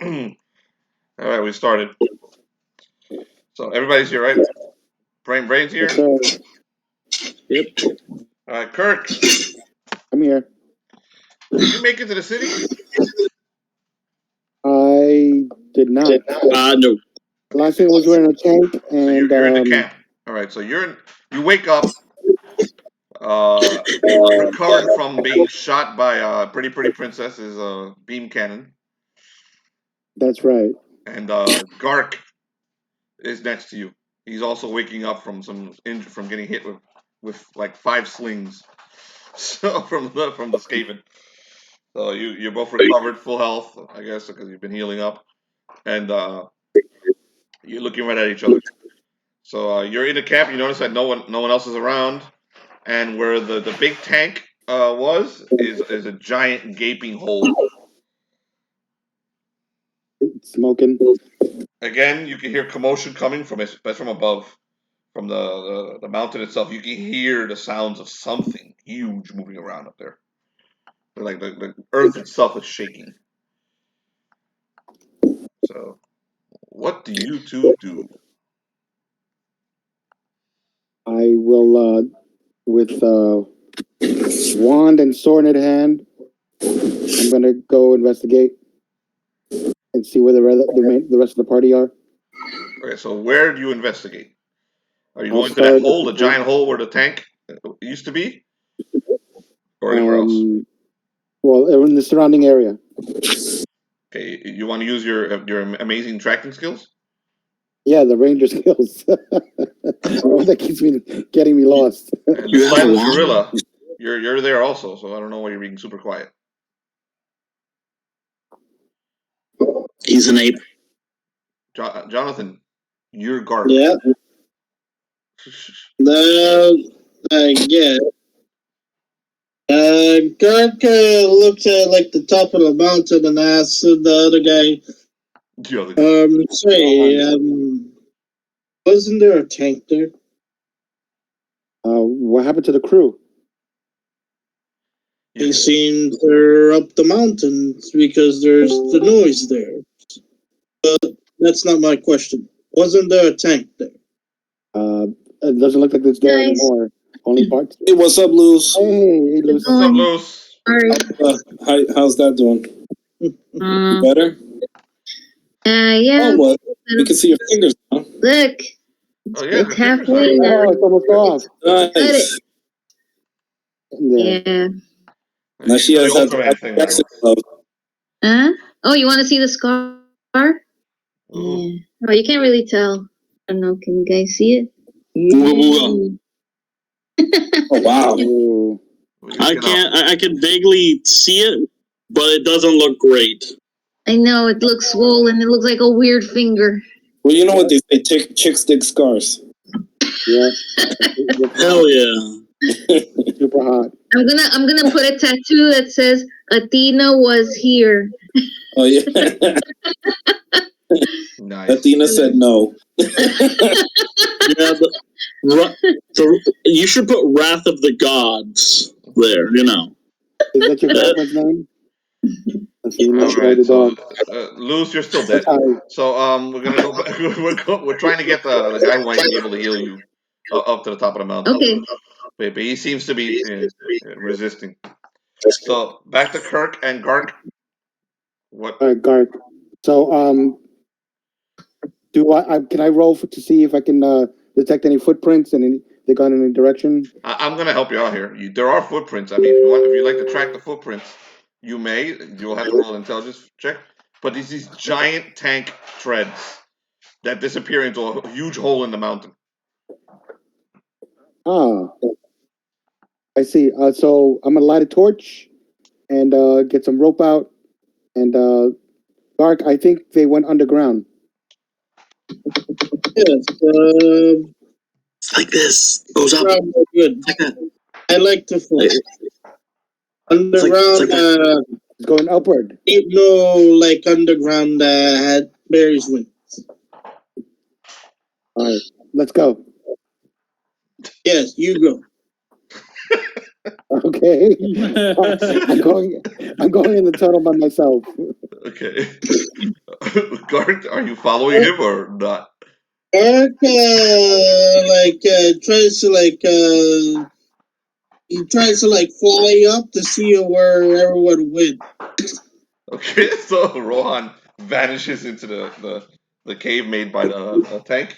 All right, we started. So everybody's here, right? Brain's here. Yes, Yep. All right, Kirk. I'm here. Did you make it to the city? I did not. No. Last thing was wearing a tank, and So you're in the camp. All right, so you wake up, recovering from being shot by Pretty Princess's beam cannon, That's right. and Gark is next to you. He's also waking up from from getting hit with like 5 slings, so from the Skaven. So you're both recovered, full health, I guess, because you've been healing up, and you're looking right at each other. So you're in the camp. You notice that no one else is around, and where the big tank is a giant gaping hole. Smoking. Again, you can hear commotion coming from above, from the mountain itself. You can hear the sounds of something huge moving around up there. Like the earth itself is shaking. So, what do you two do? I will, with wand and sword in hand, I'm gonna go investigate and see where the rest of the party are. Okay, so where do you investigate? Are you I'll going to that start hole, the giant hole where the tank used to be, or anywhere else? Well, in the surrounding area. Okay, you want to use your amazing tracking skills? Yeah, the ranger skills. That keeps me getting me lost. And You have a silent wand? gorilla, you're there also, so I don't know why you're being super quiet. He's an ape. Jonathan, you're Gark. Yeah. Yeah. Gark looked at like the top of the mountain and asked the other guy, wasn't there a tank there? What happened to the crew? They seem they're up the mountains because there's the noise there. But that's not my question. Wasn't there a tank there? It doesn't look like it's there anymore. Only parts. Hey, what's up, Luz? Hey, Luz. What's up, Luz? How's that doing? Better? Yeah. Oh, well, we can see your fingers now. Look. Oh, yeah, It's halfway now. Oh, it's almost off. Nice. Yeah. Now she has that. Huh? Oh, you want to see the scar? Yeah. Oh, you can't really tell. I don't know. Can you guys see it? Oh, wow. I can't. I can vaguely see it, but it doesn't look great. I know it looks swollen. It looks like a weird finger. Well, you know what they say: chicks dig scars. Yeah. Hell yeah. Super hot. I'm gonna put a tattoo that says Athena was here. Oh yeah. Nice. Athena said no. Yeah, so you should put Wrath of the Gods there. You know. Is that your girlfriend's name? All right, so Luz, you're still dead. So we're gonna go back. We're trying to get the guy who might be able to heal you up to the top of the mountain. Okay. But he seems to be resisting. So back to Kirk and Gark. What? Gark. So can I roll to see if I can detect any footprints and they gone in any direction? I'm gonna help you out here. There are footprints. I mean, if you like to track the footprints, you may. You'll have to roll an intelligence check. But these giant tank treads that disappear into a huge hole in the mountain. Ah, I see. So I'm gonna light a torch and get some rope out. And Gark, I think they went underground. Yes. It's like this. Goes up. Good. Like that. I like to fly. Underground. It's going upward. Ain't no like underground had berries wings. All right, let's go. Yes, you go. Okay. I'm going in the tunnel by myself. Okay. Gark, are you following him or not? Gark tries to he tries to fly up to see where everyone went. Okay, so Rohan vanishes into the cave made by the tank,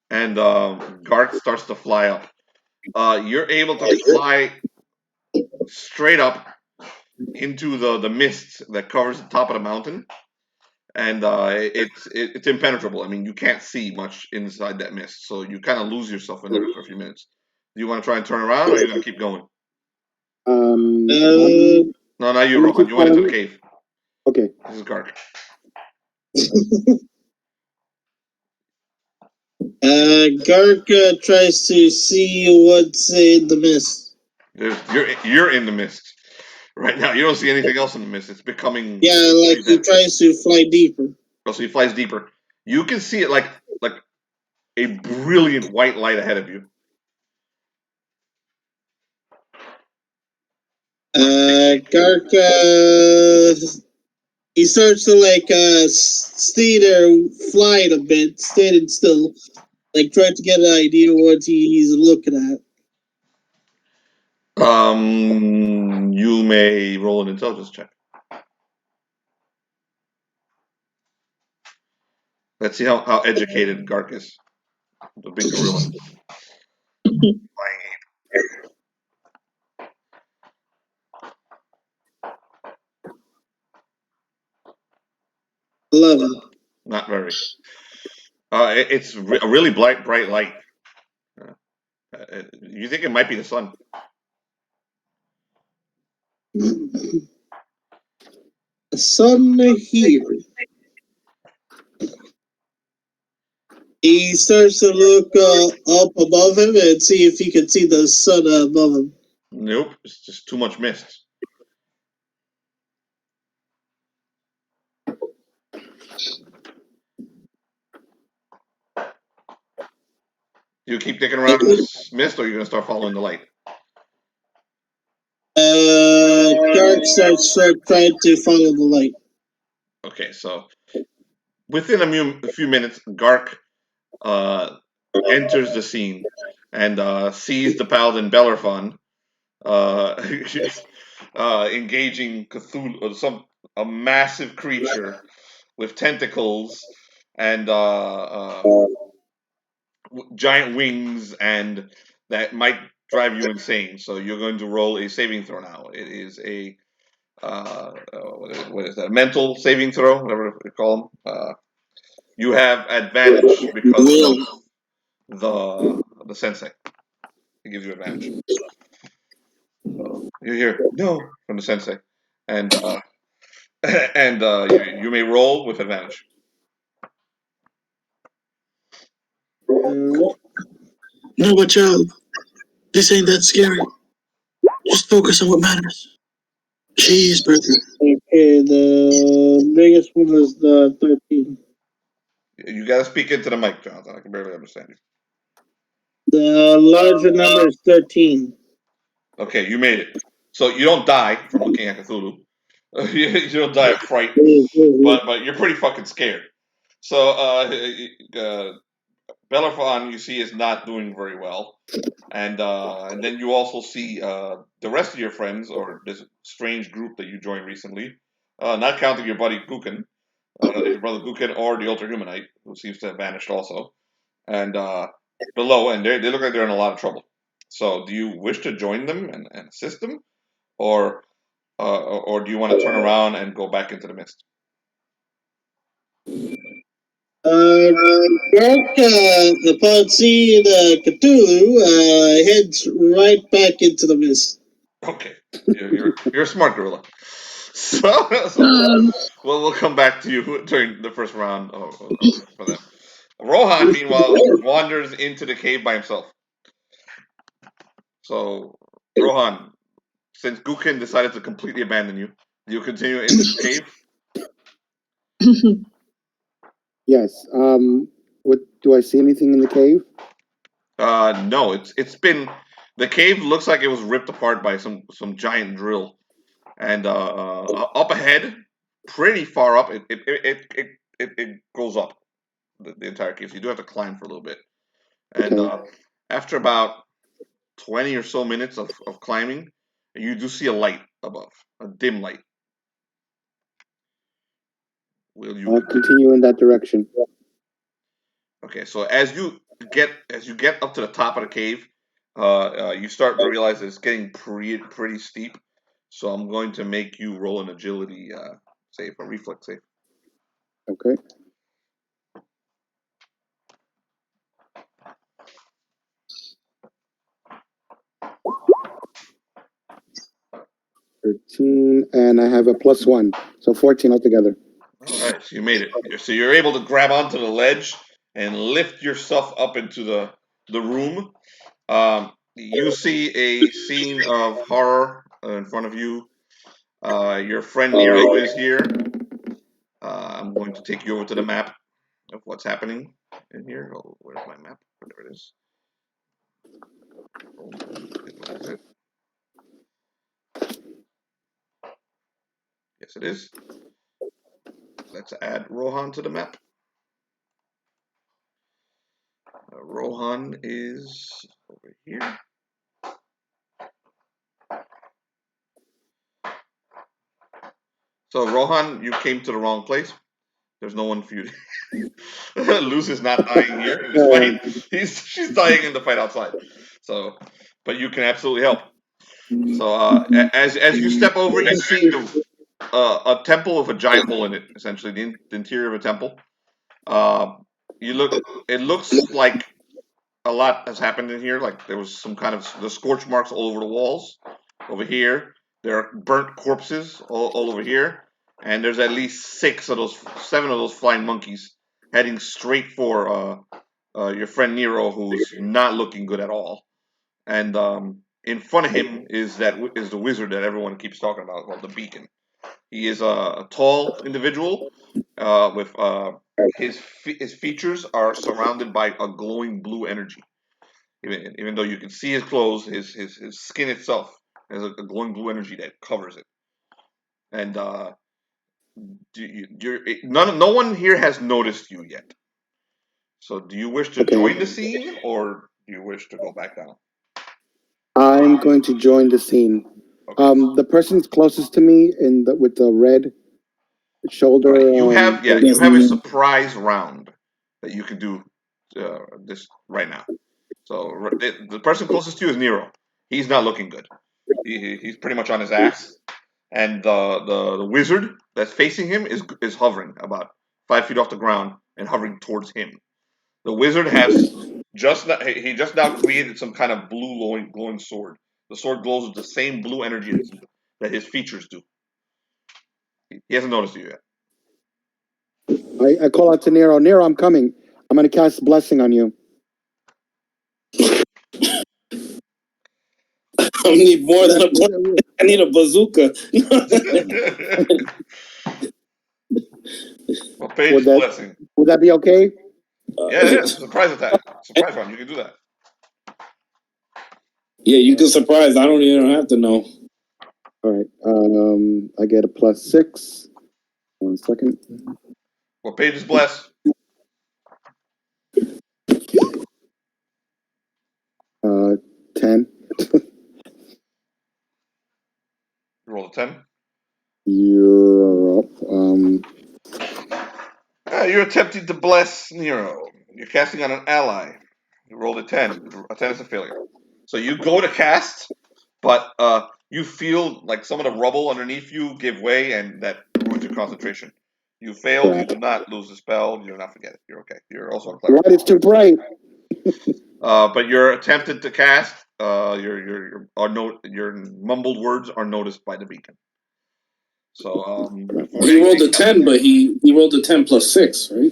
and Gark starts to fly up. You're able to fly straight up into the mist that covers the top of the mountain, and it's impenetrable. I mean, you can't see much inside that mist, so you kind of lose yourself in there for a few minutes. Do you want to try and turn around, or are you going to keep going? No, not you, I'm gonna Rohan. keep You went into the following. cave. Okay. This is Gark. Gark tries to see what's in the mist. You're in the mist right now. You don't see anything else in the mist. It's becoming Yeah, he tries to fly deeper. so he flies deeper. You can see it like a brilliant white light ahead of you. Gark he starts to stay there, flying a bit, standing still, trying to get an idea what he's looking at. You may roll an intelligence check. Let's see how educated Gark is. The big gorilla. Flying ape. 11. Not very. It's a really bright light. You think it might be the sun? The sun here. He starts to look up above him and see if he can see the sun above him. Nope. It's just too much mist. You keep digging around in this mist, or you're gonna start following the light? Gark starts trying to follow the light. Okay, so within a few minutes, Gark enters the scene and sees the paladin Bellerophon engaging Cthulhu, a massive creature with tentacles and giant wings, and that might drive you insane. So you're going to roll a saving throw now. It is a what is that? Mental saving throw, whatever you call them. You have advantage because of the sensei. It gives you advantage. So you hear no from the sensei, and you may roll with advantage. No, but child, this ain't that scary. Just focus on what matters. Jeez, brother. Okay, the biggest one is the 13. You got to speak into the mic, Jonathan. I can barely understand you. The larger number is 13. Okay, you made it. So you don't die from looking at Cthulhu. You don't die of fright, but you're pretty fucking scared. So Bellerophon, you see, is not doing very well, and then you also see the rest of your friends, or this strange group that you joined recently, not counting your buddy Gukin, your brother Gukin, or the Alter Humanite, who seems to have vanished also, and below, and they look like they're in a lot of trouble. So, do you wish to join them and assist them, or do you want to turn around and go back into the mist? Gark, upon seeing Cthulhu, heads right back into the mist. Okay, you're a smart gorilla. So we'll come back to you during the first round for them. Rohan, meanwhile, wanders into the cave by himself. So, Rohan, since Gukin decided to completely abandon you, do you continue into the cave? Yes. What do I see anything in the cave? No, it's been the cave looks like it was ripped apart by some giant drill, and up ahead, pretty far up, it goes up the entire cave. So you do have to climb for a little bit. And after about 20 or so minutes of climbing, you do see a light above, a dim light. Will you continue in that direction? Okay, so as you get up to the top of the cave, you start to realize that it's getting pretty steep. So I'm going to make you roll an agility save, a reflex save. Okay. $13, and I have a +1, so 14 altogether. All right, so you made it. So you're able to grab onto the ledge and lift yourself up into the room. You see a scene of horror in front of you. Your friend Nero is here. I'm going to take you over to the map of what's happening in here. Oh, where's my map? Whatever it is. What is it? Yes, it is. Let's add Rohan to the map. Rohan is over here. So Rohan, you came to the wrong place. There's no one for you. Luz is not dying here in this fight. She's dying in the fight outside. So, but you can absolutely help. So as you step over, you see a temple with a giant hole in it. Essentially, the interior of a temple. It looks like a lot has happened in here. Like there was some kind of the scorch marks all over the walls. Over here, there are burnt corpses all over here, and there's at least 7 of those flying monkeys heading straight for your friend Nero, who's not looking good at all. And in front of him is the wizard that everyone keeps talking about, called the Beacon. He is a tall individual with his features are surrounded by a glowing blue energy. Even though you can see his clothes, his skin itself has a glowing blue energy that covers it. And no one here has noticed you yet. So do you wish to join the scene, or do you wish to go back down? I'm going to join the scene. Okay. The person's closest to me with the red shoulder. You have a surprise round that you can do this right now. So the person closest to you is Nero. He's not looking good. He's pretty much on his ass, and the wizard that's facing him is hovering about 5 feet off the ground and hovering towards him. The wizard has just now created some kind of blue glowing sword. The sword glows with the same blue energy that his features do. He hasn't noticed you yet. I call out to Nero. Nero, I'm coming. I'm going to cast blessing on you. I need more than I need a bazooka. What page is blessing? Would that be okay? Yeah. Surprise attack. Surprise round. You can do that. Yeah, you can surprise. I don't even have to know. All right. I get a +6. 1 second. What page is blessed? 10. Roll a 10. You're up. You're attempting to bless Nero. You're casting on an ally. You rolled a 10. A 10 is a failure. So you go to cast, but you feel like some of the rubble underneath you give way, and that ruins your concentration. You failed. You do not lose the spell. You do not forget it. You're okay. You're also a cleric. Light is too bright. But you're attempted to cast. Your mumbled words are noticed by the beacon. So he rolled a 10, but he rolled a 10 plus 6, right?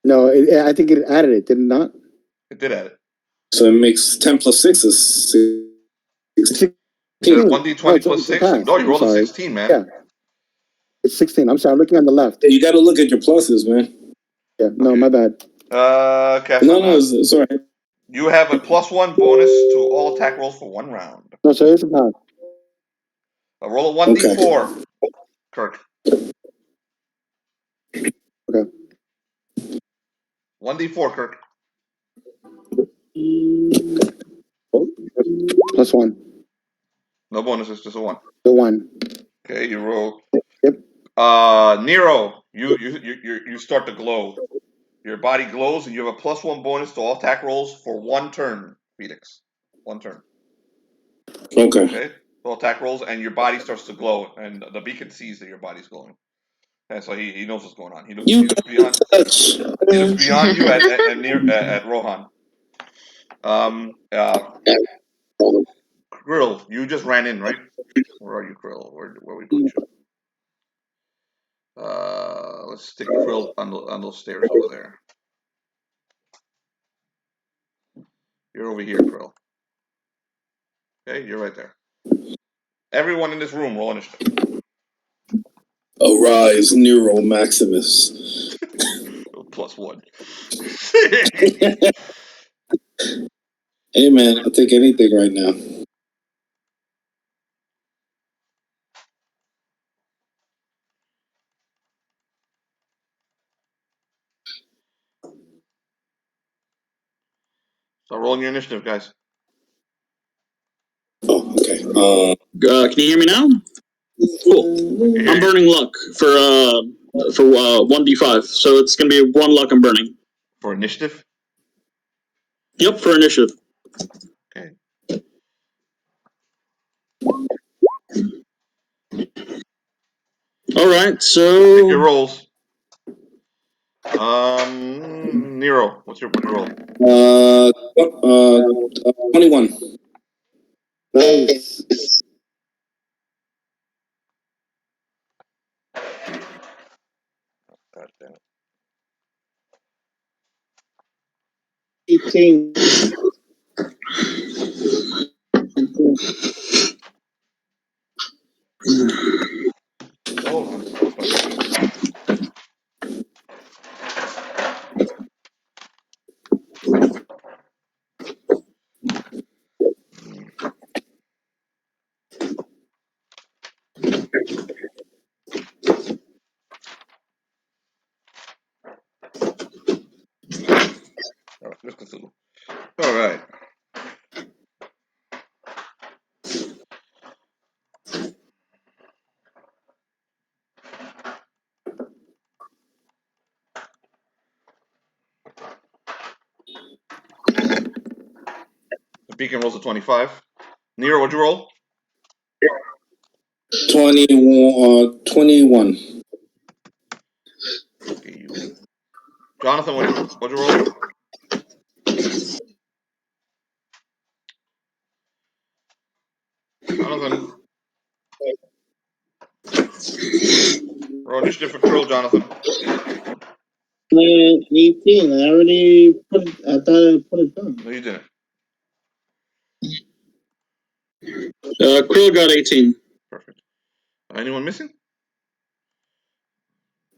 No, I think it added it, did it not? It did add it. So it makes 10 plus 6 is 16. 1d20 plus 6. No, you rolled a 16, man. Yeah. It's 16. I'm sorry, I'm looking on the left. You got to look at your pluses, man. Yeah, no, my bad. No, it's all right. You have a +1 bonus to all attack rolls for 1 round. No, so it's not. Roll a 1d4. Kirk. Okay. 1d4, Kirk. +1. No bonuses, just a 1. The 1. Okay, you roll. Yep. Nero, you start to glow. Your body glows, and you have a +1 bonus to all attack rolls for 1 turn, Felix. 1 turn. Okay. Okay? All attack rolls, and your body starts to glow, and the beacon sees that your body's glowing. And so he knows what's going on. He looks beyond you at Rohan. Krill, you just ran in, right? Where are you, Krill? Where we put you? Let's stick Krill on those stairs over there. You're over here, Krill. Okay, you're right there. Everyone in this room, roll initiative. Arise, Nero Maximus. +1. Hey man, I'll take anything right now. So rolling your initiative, guys. Oh, okay. Can you hear me now? Cool. I'm burning luck for 1d5, so it's gonna be 1 luck I'm burning. For initiative? Yep, for initiative. Okay. Alright, Pick so your rolls. Nero, what's your roll? 21. Nice. God damn it. 18. Hold on. All right, let's Cthulhu. All right. The beacon rolls a 25. Nero, what'd you roll? 21. Okay, you. Jonathan, what'd you roll? Jonathan. Roll initiative for Krill, Jonathan. 18. I already put it. I thought I put it down. No, you didn't. Krill got 18. Perfect. Anyone missing?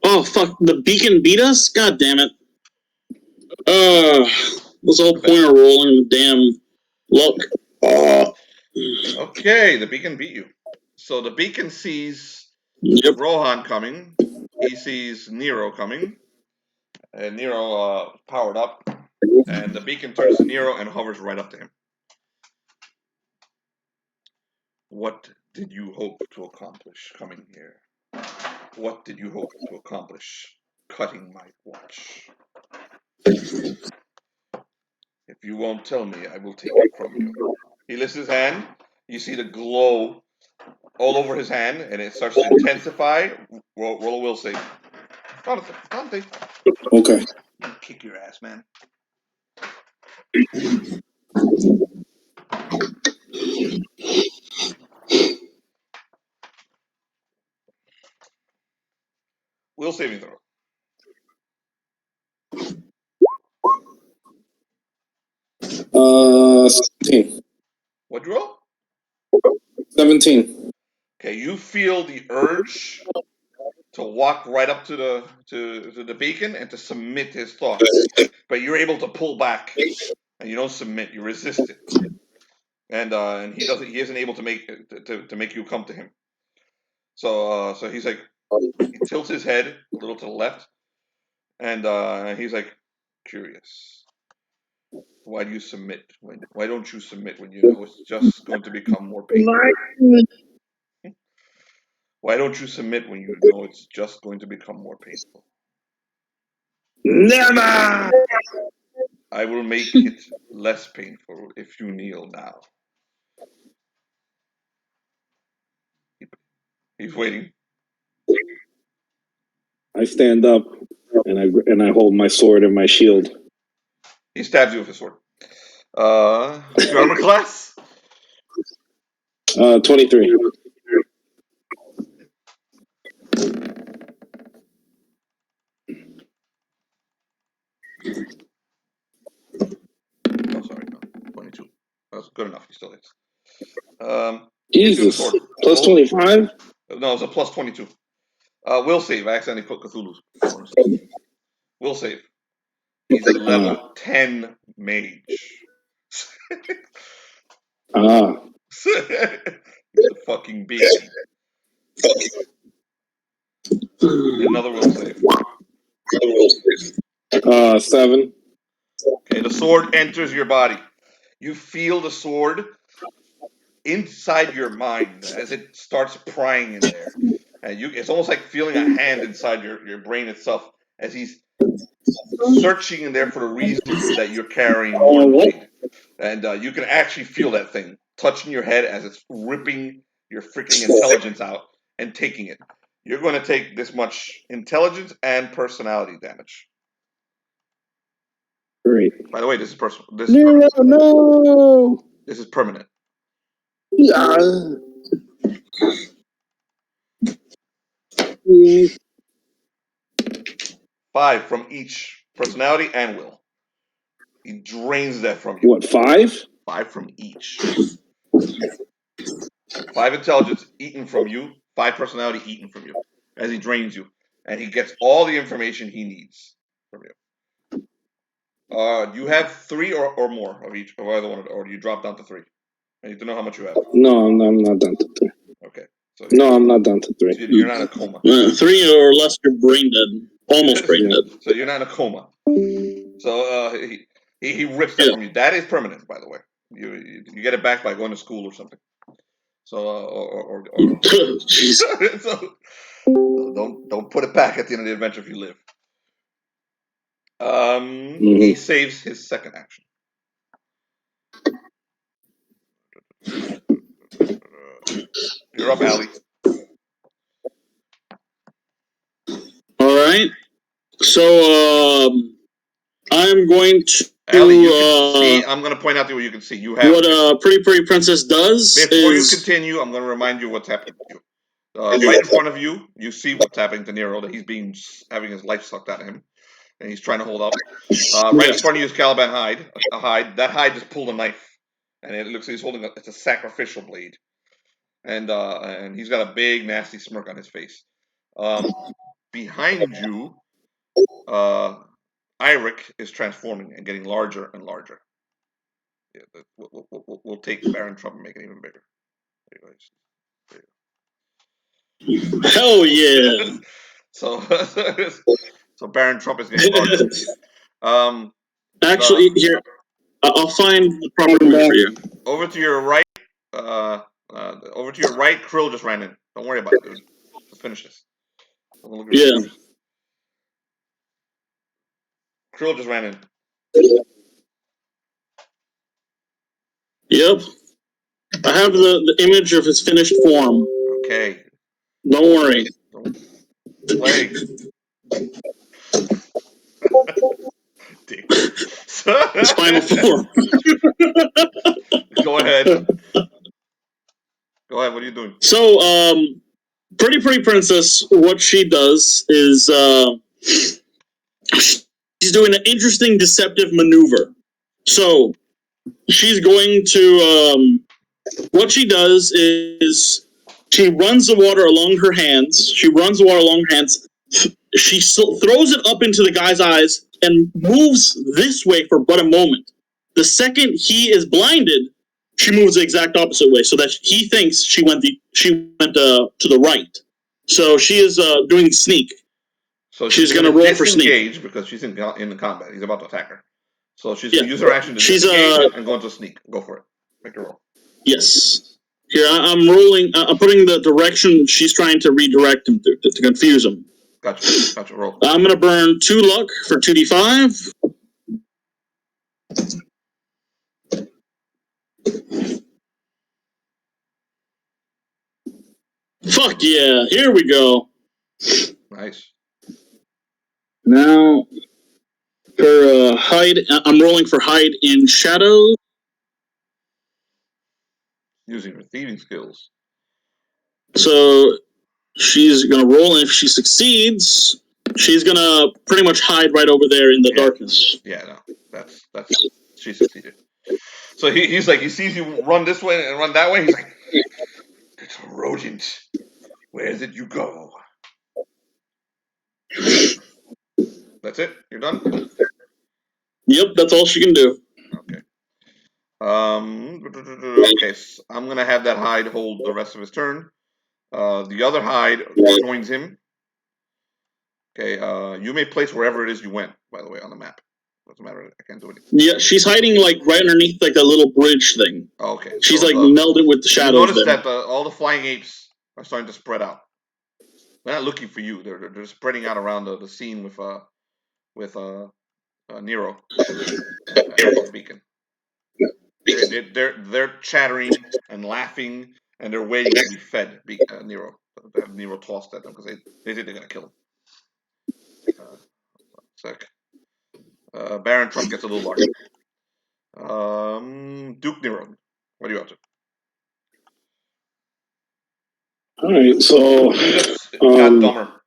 Oh fuck, the beacon beat us? God damn it. What's the whole point of rolling damn luck? Okay, the beacon beat you. So the beacon sees Rohan coming. He sees Nero coming. And Nero powered up. And the beacon turns to Nero and hovers right up to him. What did you hope to accomplish coming here? What did you hope to accomplish cutting my watch? If you won't tell me, I will take it from you. He lifts his hand. You see the glow all over his hand, and it starts to intensify. Roll a will save. Dante. Okay. Kick your ass, man. Will saving throw. 17. What'd you roll? 17. Okay, you feel the urge to walk right up to the beacon and to submit his thoughts, but you're able to pull back, and you don't submit. You resist it, and he doesn't. He isn't able to make you come to him. So he's like, he tilts his head a little to the left, and he's like, curious. Why do you submit? Why don't you submit when you know it's just going to become more painful? Why don't you submit when you know it's just going to become more painful? Never! I will make it less painful if you kneel now. He's waiting. I stand up and I hold my sword and my shield. He stabs you with his sword. What's your armor class? 23. Oh, sorry, no, 22. That's good enough. He still hits. Jesus. Plus 25? No, it's a plus 22. Will save. I accidentally put Cthulhu's bonus. Will save. He's a level 10 mage. He's a fucking baby. Another will save. 7. Okay, the sword enters your body. You feel the sword inside your mind as it starts prying in there. And it's almost like feeling a hand inside your brain itself as he's searching in there for the reason that you're carrying more blade. And you can actually feel that thing touching your head as it's ripping your freaking intelligence out and taking it. You're going to take this much intelligence and personality damage. Great. By the way, this is personal. Nero, no! This is permanent. Yeah. 5 from each personality and will. He drains that from you. What, 5? 5 from each. 5 intelligence eaten from you, 5 personality eaten from you as he drains you. And he gets all the information he needs from you. Do you have 3 or more of each, of either one, or do you drop down to 3? I need to know how much you have. No, I'm not down to 3. Okay. So No, I'm not down to 3. You're not in a coma. 3 or less, you're brain dead. Almost brain dead. So you're not in a coma. So he rips that from you. That is permanent, by the way. You get it back by going to school or something. So so don't put it back at the end of the adventure if you live. He saves his second action. You're up, Allie. All right. So I'm going to. Allie, you can see. I'm going to point out to you what you can see. You have what Pretty Princess does. Before you continue, I'm going to remind you what's happening to you. Right in front of you, you see what's happening to Nero. That he's having his life sucked out of him, and he's trying to hold up. Right in front of you is Caliban hide. A hide. That hide just pulled a knife, and it looks like he's holding it's a sacrificial blade, and he's got a big nasty smirk on his face. Behind you, Irek is transforming and getting larger and larger. Yeah, we'll take Baron Trump and make it even bigger. Hell yeah! So Baron Trump is getting larger. Actually, here I'll find the proper word for you. Over to your right, Krill just ran in. Don't worry about it, dude. Let's finish this. Yeah. Krill just ran in. Yep. I have the image of his finished form. Okay. Don't worry. Play. His final form. Go ahead. Go ahead. What are you doing? So, Pretty Princess, what she does is she's doing an interesting deceptive maneuver. So, she's going to, what she does is she runs the water along her hands. She throws it up into the guy's eyes and moves this way for but a moment. The second he is blinded, she moves the exact opposite way so that he thinks she went to the right. So she is doing sneak. So she's gonna roll for sneak. disengage because she's in the combat. He's about to attack her. So she's Yeah. gonna use her action to She's, disengage and go into sneak. Go for it. Make a roll. Yes. Here, I'm rolling. I'm putting the direction she's trying to redirect him to confuse him. Gotcha. Roll. I'm gonna burn 2 luck for 2d5. Fuck yeah! Here we go. Nice. Now, for hide, I'm rolling for hide in shadow. Using her thieving skills. So she's gonna roll, and if she succeeds, she's gonna pretty much hide right over there in the darkness. Yeah, no, that's she succeeded. So he's like, he sees you run this way and run that way. He's like, "It's a rodent. Where did you go?" That's it. You're done. Yep, that's all she can do. Okay. Okay. So I'm gonna have that hide hold the rest of his turn. The other hide joins him. Okay. You may place wherever it is you went. By the way, on the map. Doesn't matter. I can't do anything. Yeah, she's hiding like right underneath like a little bridge thing. Okay. She's so like melded with the shadows. You notice that all the flying apes are starting to spread out. They're not looking for you. They're spreading out around the scene with Nero and Beacon. They're chattering and laughing, and they're waiting to be fed. Nero, to have Nero tossed at them because they think they're gonna kill him. Sec. Baron Trump gets a little larger. Duke Nero, what are you up to? All right, so You just got dumber.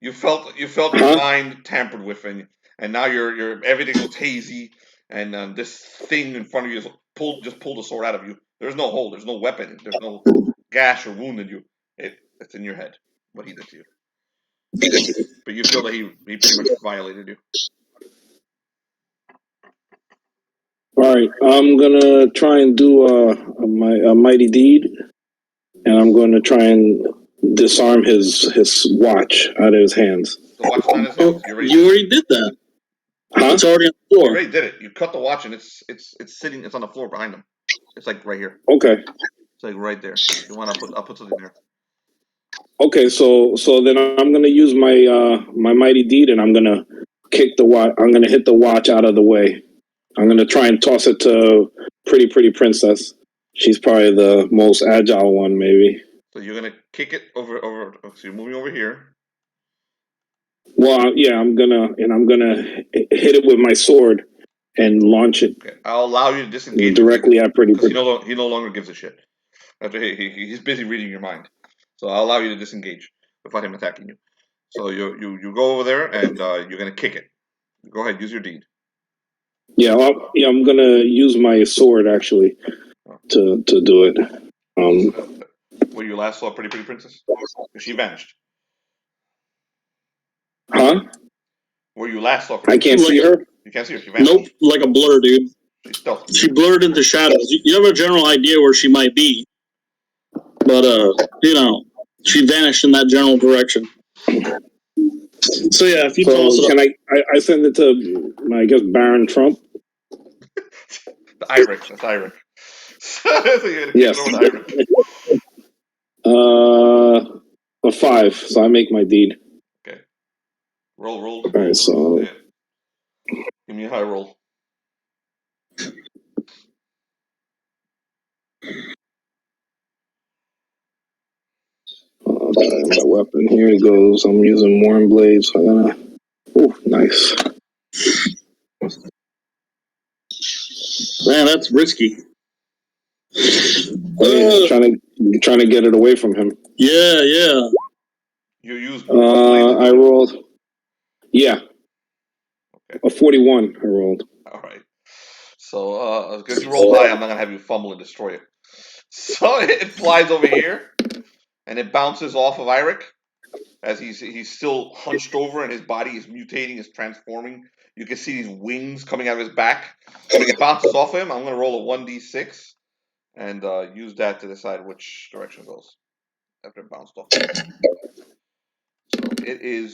You felt your mind tampered with, and now you're everything looks hazy, and this thing in front of you just pulled the sword out of you. There's no hole. There's no weapon. There's no gash or wound in you. It's in your head what he did to you. But you feel that he pretty much violated you. all right, I'm gonna try and do a mighty deed, and I'm gonna try and disarm his watch out of his hands. The watch is not in his hands. You already did that. Huh? It's already on the You floor. already did it. You cut the watch, and it's sitting. It's on the floor behind him. It's like right here. Okay. It's like right there. You want to I'll put something there. Okay, so then I'm gonna use my my mighty deed, and I'm gonna kick the watch. I'm gonna hit the watch out of the way. I'm gonna try and toss it to pretty princess. She's probably the most agile one, maybe. So you're gonna kick it over. So you're moving over here. Well, yeah, I'm gonna hit it with my sword and launch it. Okay, I'll allow you to disengage directly at pretty. He no longer gives a shit. After he's busy reading your mind, so I'll allow you to disengage without him attacking you. So you go over there and you're gonna kick it. Go ahead, use your deed. Yeah, I'm gonna use my sword actually to do it. Where you last saw Pretty Princess? She vanished. Huh? Where you last saw her? I can't see her. You can't see her. She vanished. Nope, like a blur, dude. She's stealth. She blurred into shadows. You have a general idea where she might be, but she vanished in that general direction. So yeah, if you toss it, can I send it to I guess Baron Trump? Irek. That's Irek. So you're gonna yes. A 5. So I make my deed. Okay. Roll. All right. So give me a high roll. My weapon here it goes. I'm using warm blades. So I'm gonna. Oh, nice. Man, that's risky. Trying to get it away from him. Yeah. You use. I rolled. Yeah. Okay. A 41. I rolled. All right. So because you rolled high, I'm not gonna have you fumble and destroy it. So it flies over here, and it bounces off of Irek as he's still hunched over, and his body is mutating, is transforming. You can see these wings coming out of his back. It bounces off him. I'm gonna roll a 1d6 and use that to decide which direction it goes after it bounced off. It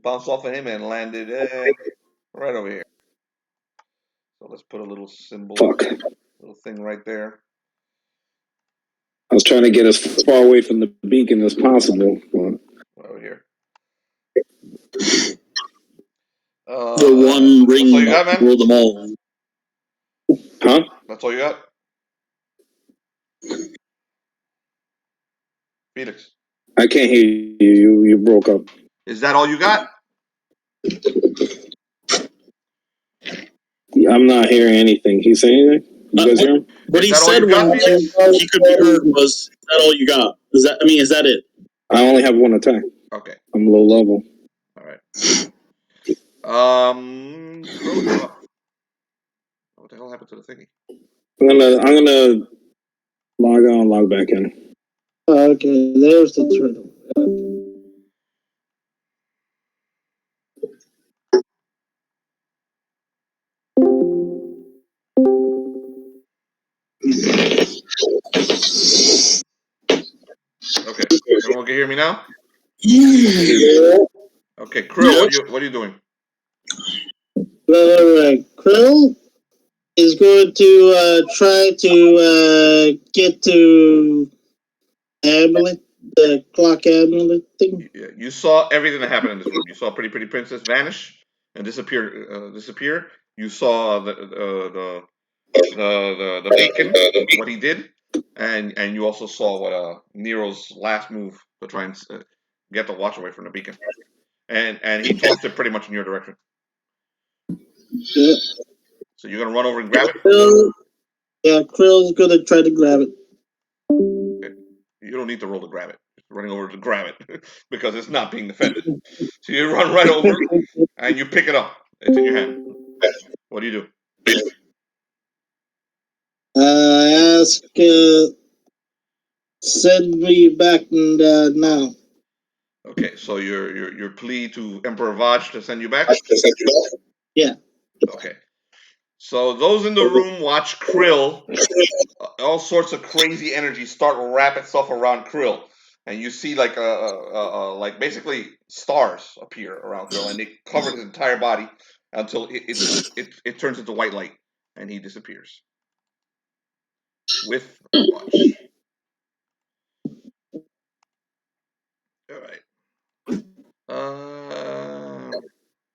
bounced off of him and landed right over here. So let's put a little symbol, little thing right there. I was trying to get as far away from the beacon as possible. Right over here. The one ring that's all you got, man? rule them all. Huh? That's all you got? Felix. I can't hear you. You broke up. Is that all you got? I'm not hearing anything. He's saying anything? You guys hear him? What Is he that all said you got, when Felix? he could be heard was, "Is that all you got?" Is that it? I only have one attack. Okay. I'm low level. All right. Krill, you're up. What the hell happened to the thingy? I'm gonna log on, log back in. Okay, there's the turtle. Okay. Everyone can hear me now? Okay, Krill, what are you doing? Krill is going to try to get to amulet, the clock amulet thing. You saw everything that happened in this room. You saw Pretty Princess vanish and disappear. You saw the beacon, what he did, and you also saw what Nero's last move to try and get the watch away from the beacon, and he tossed it pretty much in your direction. Yeah. So you're gonna run over and grab it. Krill's gonna try to grab it. Okay. You don't need to roll to grab it. You're running over to grab it because it's not being defended. So you run right over and you pick it up. It's in your hand. What do you do? Ask, send me back now. Okay, so your plea to Emperor Vaj to send you back? Yeah. Okay. So those in the room watch Krill. All sorts of crazy energy start to wrap itself around Krill, and you see like like basically stars appear around Krill, and they cover his entire body until it turns into white light, and he disappears with the watch. All right.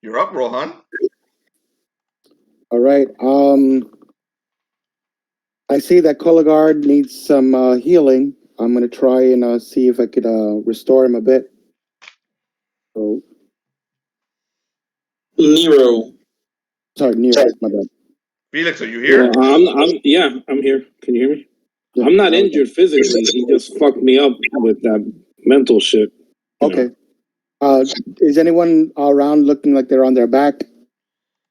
You're up, Rohan. All right. I see that Koligar needs some healing. I'm gonna try and see if I could restore him a bit. So, Nero. sorry, Nero. My bad. Felix, are you here? I'm here. Can you hear me? Yeah, I'm not injured physically. He just fucked me up with that mental shit. Okay. Is anyone around looking like they're on their back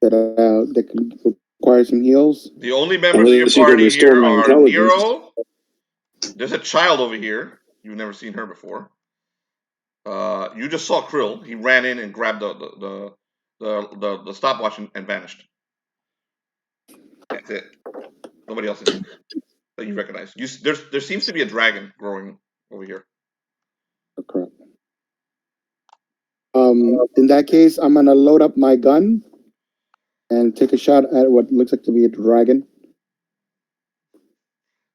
that can require some heals? The only members of your party here are Nero. There's a child over here. You've never seen her before. You just saw Krill. He ran in and grabbed the stopwatch and vanished. That's it. Nobody else is that you recognize. There seems to be a dragon growing over here. Correct. In that case, I'm gonna load up my gun and take a shot at what looks like to be a dragon.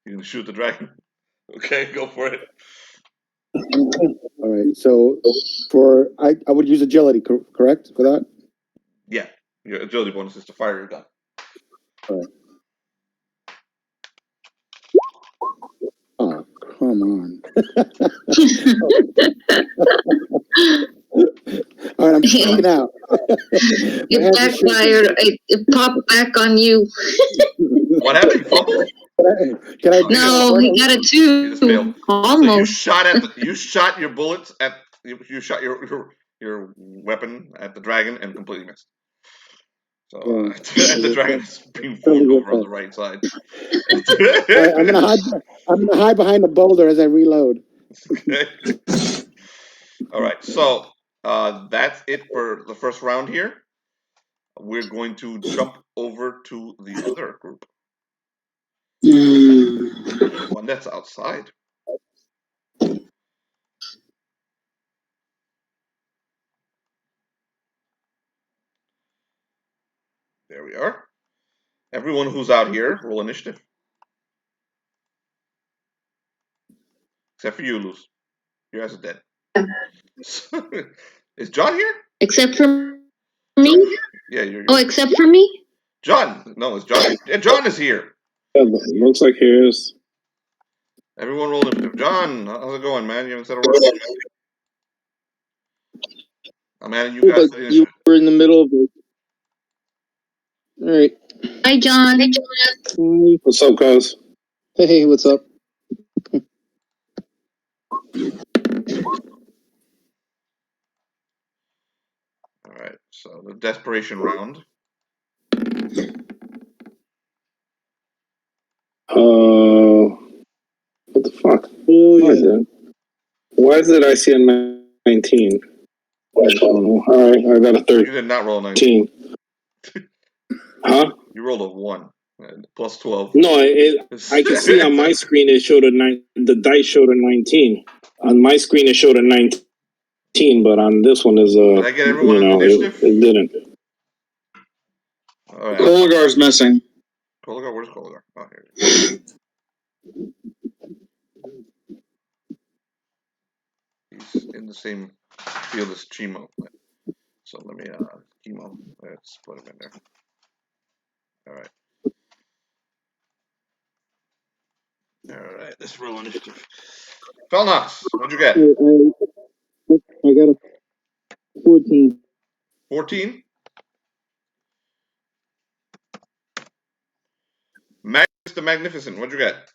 You're gonna shoot the dragon. Okay, go for it. All right. So I would use agility, correct, for that? Yeah, your agility bonus is to fire your gun. All right. Oh, come on. All right, I'm freaking out. It backfired. It popped back on you. What happened? You fumbled? Can I No, he got it too. You just failed. Almost. So you shot your bullets at you shot your weapon at the dragon and completely missed. So and the dragon is being formed over on the right side. Right, I'm gonna hide behind a boulder as I reload. Okay. All right. So that's it for the first round here. We're going to jump over to the other group. One that's outside. There we are. Everyone who's out here, roll initiative. Except for you, Luz. You guys are dead. Is John here? Except for me? Yeah, you're. Oh, except for me? John. No, it's John. Yeah, John is here. Yeah, looks like he is. Everyone roll initiative. John, how's it going, man? You haven't said a word. I'm adding you guys to the You initiative. were in the middle of it. All right. Hi, John. Hey, John. What's up, guys? Hey, what's up? All right. So the desperation round. What the fuck? Oh, Why yeah. is it? Why is it I see a 19? All right, I got a You did not roll a 19. 13. Huh? You rolled a 1. Plus 12. No, I can see on my screen it showed a 9. The dice showed a 19. On my screen it showed a 19, but on this one is Did I get everyone in initiative? it didn't. All right. Koligar's missing. Koligar, where's Koligar? Oh, here it is. He's in the same field as Chimo. So let me, Chemo. Let's put him in there. All right. All right. Let's roll initiative. Felnox, what'd you get? I got a 14. 14? Magnus the Magnificent, what'd you get?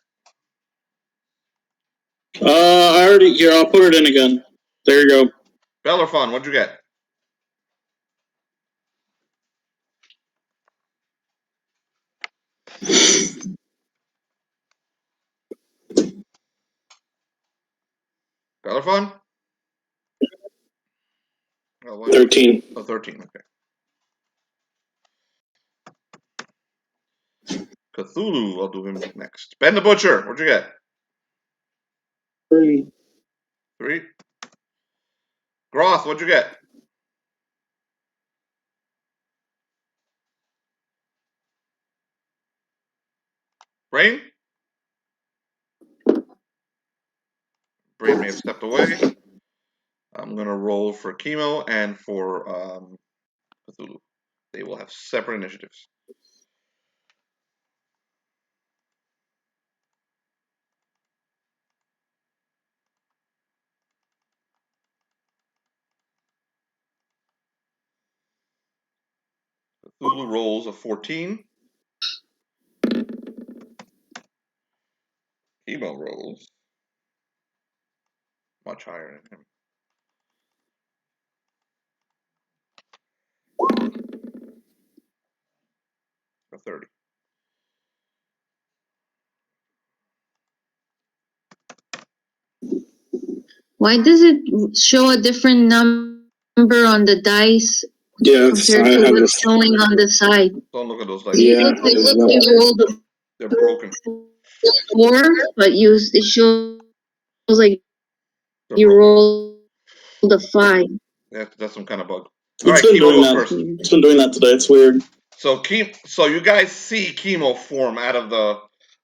I already here. I'll put it in again. There you go. Bellerophon, what'd you get? Bellerophon? Oh, 13. Oh, 13, okay. Cthulhu, I'll do him next. Ben the Butcher, what'd you get? 3. 3? Groth, what'd you get? Brain? Brain may have stepped away. I'm going to roll for Chemo and for Cthulhu. They will have separate initiatives. Cthulhu rolls a 14. Chemo rolls much higher than him. A 30. Why does it show a different number on the dice Yes, compared I to have what's this. showing on the side? Don't look at those dice. Yeah, It looks like you rolled a They're broken. 4, but it shows like They're you broken. rolled a 5. That's some kind of bug. All It's right, been Chemo doing goes that. first. It's been doing that today. It's weird. So you guys see Chemo form out of the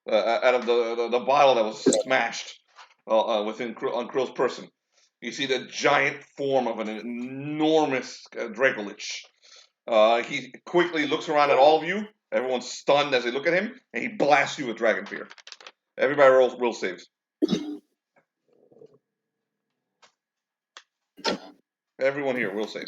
bottle that was smashed within on Krill's person. You see the giant form of an enormous Dracolich. He quickly looks around at all of you. Everyone's stunned as they look at him, and he blasts you with Dragon Fear. Everybody rolls will saves. Everyone here will save.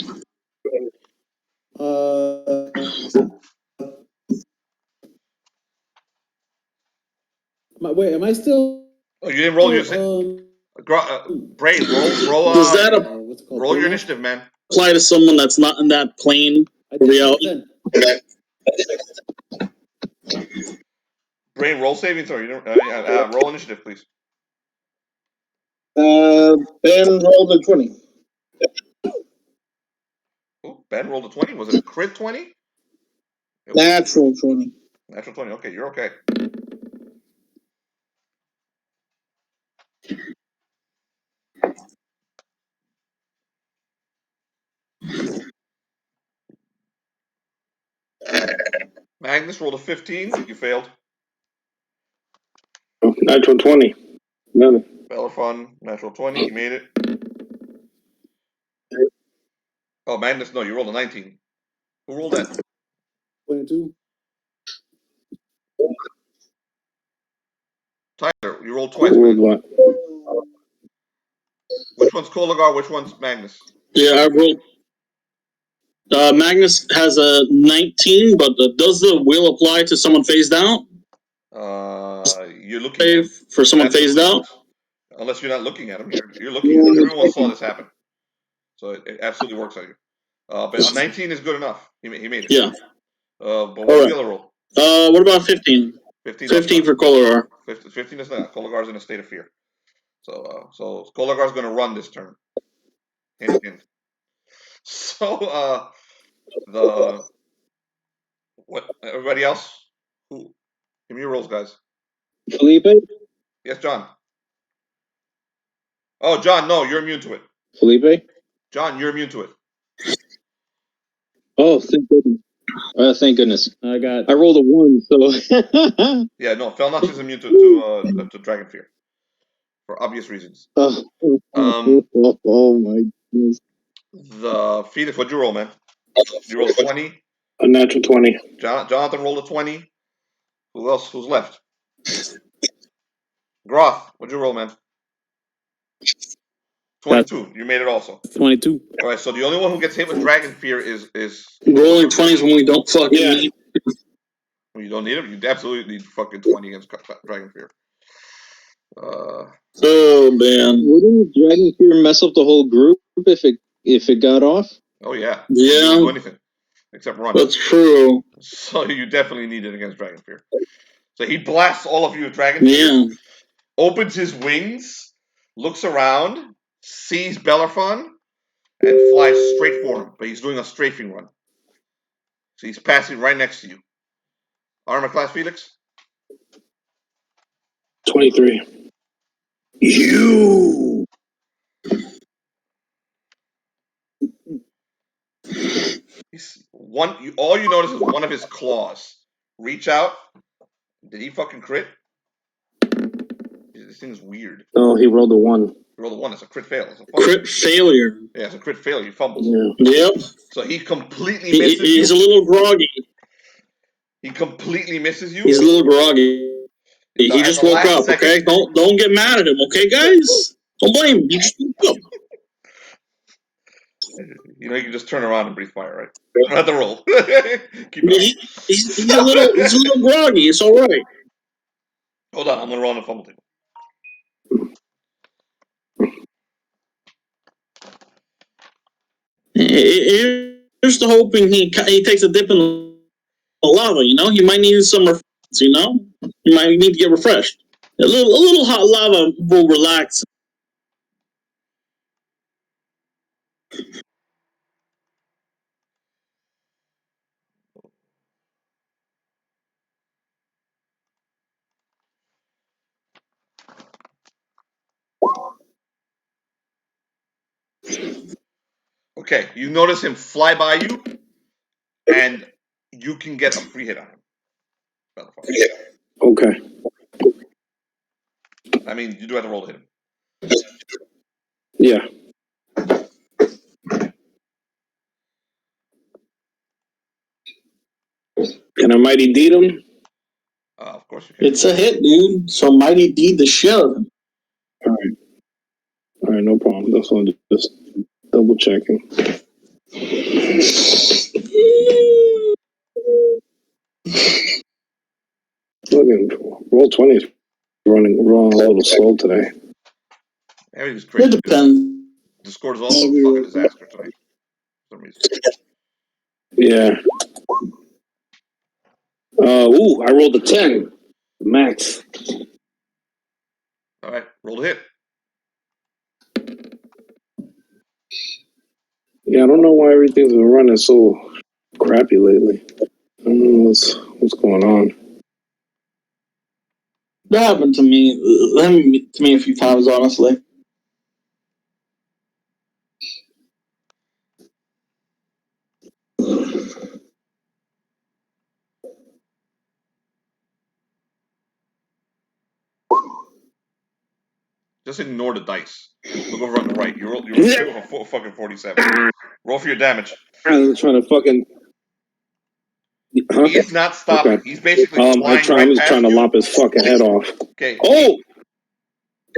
Wait, am I still? Oh, you didn't roll your Brain. Roll. Does that What's it called? Roll your initiative, man. apply to someone that's not in that plane of reality? Brain, roll saving throw. Roll initiative, please. Ben rolled a 20. Ooh, Ben rolled a 20. Was it a crit 20? Natural 20. Natural 20. Okay, you're okay. Magnus rolled a 15. You failed. Natural 20. Nothing. Bellerophon, natural 20. You made it. Oh, Magnus, no, you rolled a 19. Who rolled that? 22. Tyler, you rolled twice, Who rolled man. what? Which one's Koligar? Which one's Magnus? Yeah, I rolled. Magnus has a 19, but does the will apply to someone phased out? You're looking at him. For someone phased out? Unless you're not looking at him. You're looking at him. Everyone saw this happen. So it absolutely works on you. But a 19 is good enough. He made it. Yeah. But what's the other roll? What about 15? 15 for Koligar. 15 is not. Koligar's in a state of fear. So Koligar's going to run this turn. Hint, hint. So what? Everybody else? Who? Give me your rolls, guys. Felipe? Yes, John. Oh, John, no, you're immune to it. Felipe? John, you're immune to it. Oh, thank goodness. Thank goodness. I rolled a 1, so. Yeah, no, Felnox is immune to Dragon Fear. For obvious reasons. Oh my goodness. The Felix, what'd you roll, man? You rolled a 20. A natural 20. Jonathan rolled a 20. Who else? Who's left? Groth, what'd you roll, man? 22. You made it also. 22. All right, so the only one who gets hit with Dragon Fear is Rolling 20s when we don't fucking need. When you don't need him. You absolutely need fucking 20 against Dragon Fear. Oh man! Wouldn't Dragon Fear mess up the whole group if it got off? Oh yeah. Yeah. You don't do anything except run. That's true. So you definitely need it against Dragon Fear. So he blasts all of you with Dragon Fear. Yeah. Opens his wings, looks around, sees Bellerophon, and flies straight for him. But he's doing a strafing run. So he's passing right next to you. Armor class, Felix? 23. You. All you notice is one of his claws reach out. Did he fucking crit? This thing's weird. Oh, he rolled a 1. He rolled a 1. It's a crit fail. It's a crit failure. Yeah, it's a crit failure. He fumbles. Yeah. Yep. So he completely misses you. He's a little groggy. He completely misses you. He's a little groggy. He just woke up. Second. Okay, don't get mad at him. Okay, guys, don't blame him. He just woke up. You know, you can just turn around and breathe fire, right? Don't have to roll. Keep it he's a little groggy. It's all right. Hold on, I'm gonna roll on the fumble table. Here's the hoping he takes a dip in the lava. You know, he might need some refreshments. You know, he might need to get refreshed. A little hot lava will relax. Okay, you notice him fly by you, and you can get a free hit on him. Okay. I mean, you do have to roll to hit him. Yeah. Can I mighty deed him? Of course you can. It's a hit, dude. So mighty deed the shit out of him. All right, no problem. That's all. Just double checking. Look at roll 20 is rolling a little slow today. Everything's crazy. It depends. Discord is also a fucking disaster tonight. For some reason. Yeah. I rolled a 10. Max. All right, roll to hit. Yeah, I don't know why everything's been running so crappy lately. I don't know what's going on. That happened to me. A few times, honestly. Just ignore the dice. Look over on the right. You roll for fucking 47. Roll for your damage. I'm trying to fucking. Huh? He's not stopping. Okay. He's basically flying I'm just trying to lop his fucking head off. Okay. Oh!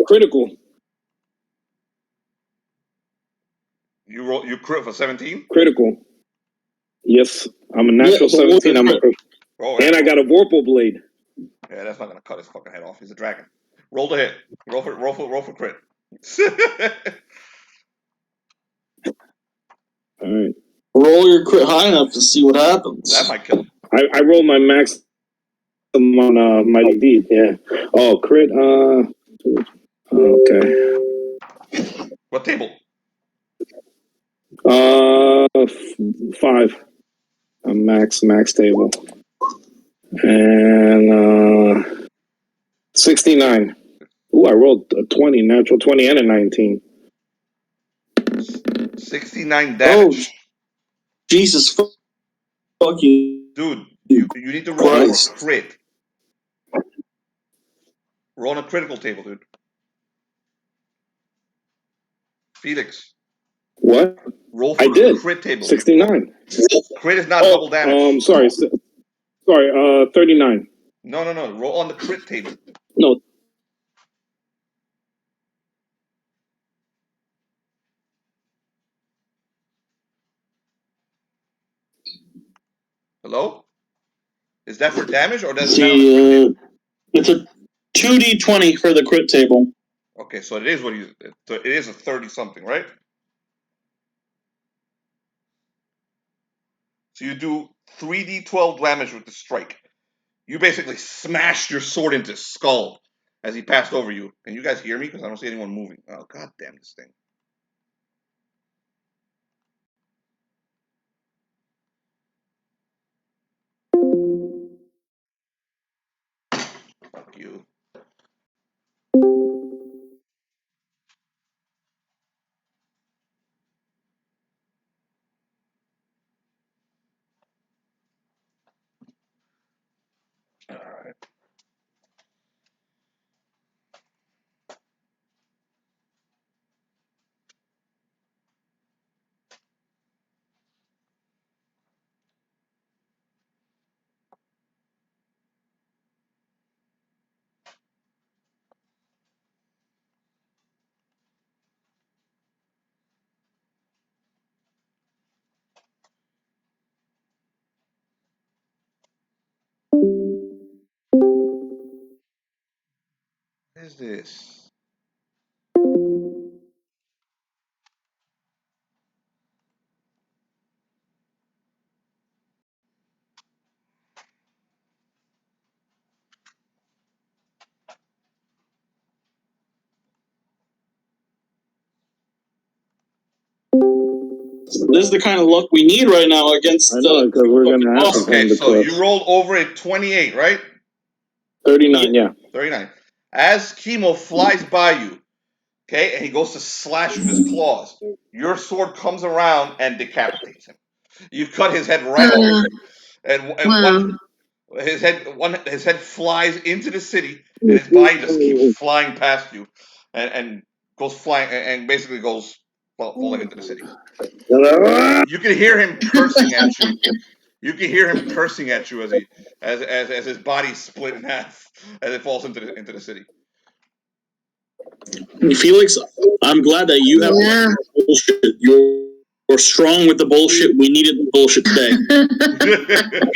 Critical. You crit for 17? Critical. Yes. I'm a natural 17. I'm a and I got a Vorpal blade. Yeah, that's not gonna cut his fucking head off. He's a dragon. Roll the hit. Roll for crit. Alright. Roll your crit high enough to see what happens. That might kill him. I rolled my max on Mighty Deed, yeah. Oh, crit, okay. What table? 5. A max table. And 69. Ooh, I rolled a 20, natural 20 and a 19. 69 damage. Oh, Jesus fucking dude, you need to roll a crit. Roll on a critical table, dude. Felix. What? Roll for the crit table. 69. Crit is not double damage. Sorry, 39. No. Roll on the crit table. No. Hello? Is that for damage or does it? It's a 2d20 for the crit table. Okay, so it is it is a 30 something, right? So you do 3d12 damage with the strike. You basically smashed your sword into his skull as he passed over you. Can you guys hear me? Because I don't see anyone moving. Oh, god damn this thing. Fuck you. Alright. What is this? This is the kind of luck we need right now against. I know, because we're gonna have to. Okay, so you rolled over at 28, right? 39, yeah. 39. As Chemo flies by you, okay, and he goes to slash with his claws, your sword comes around and decapitates him. You cut his head right off, and his head flies into the city, and his body just keeps flying past you, and goes flying, and basically goes falling into the city. You can hear him cursing at you. You can hear him cursing at you as his body split in half as it falls into the city. Felix, I'm glad that you have bullshit. You're strong with the bullshit. We needed the bullshit today.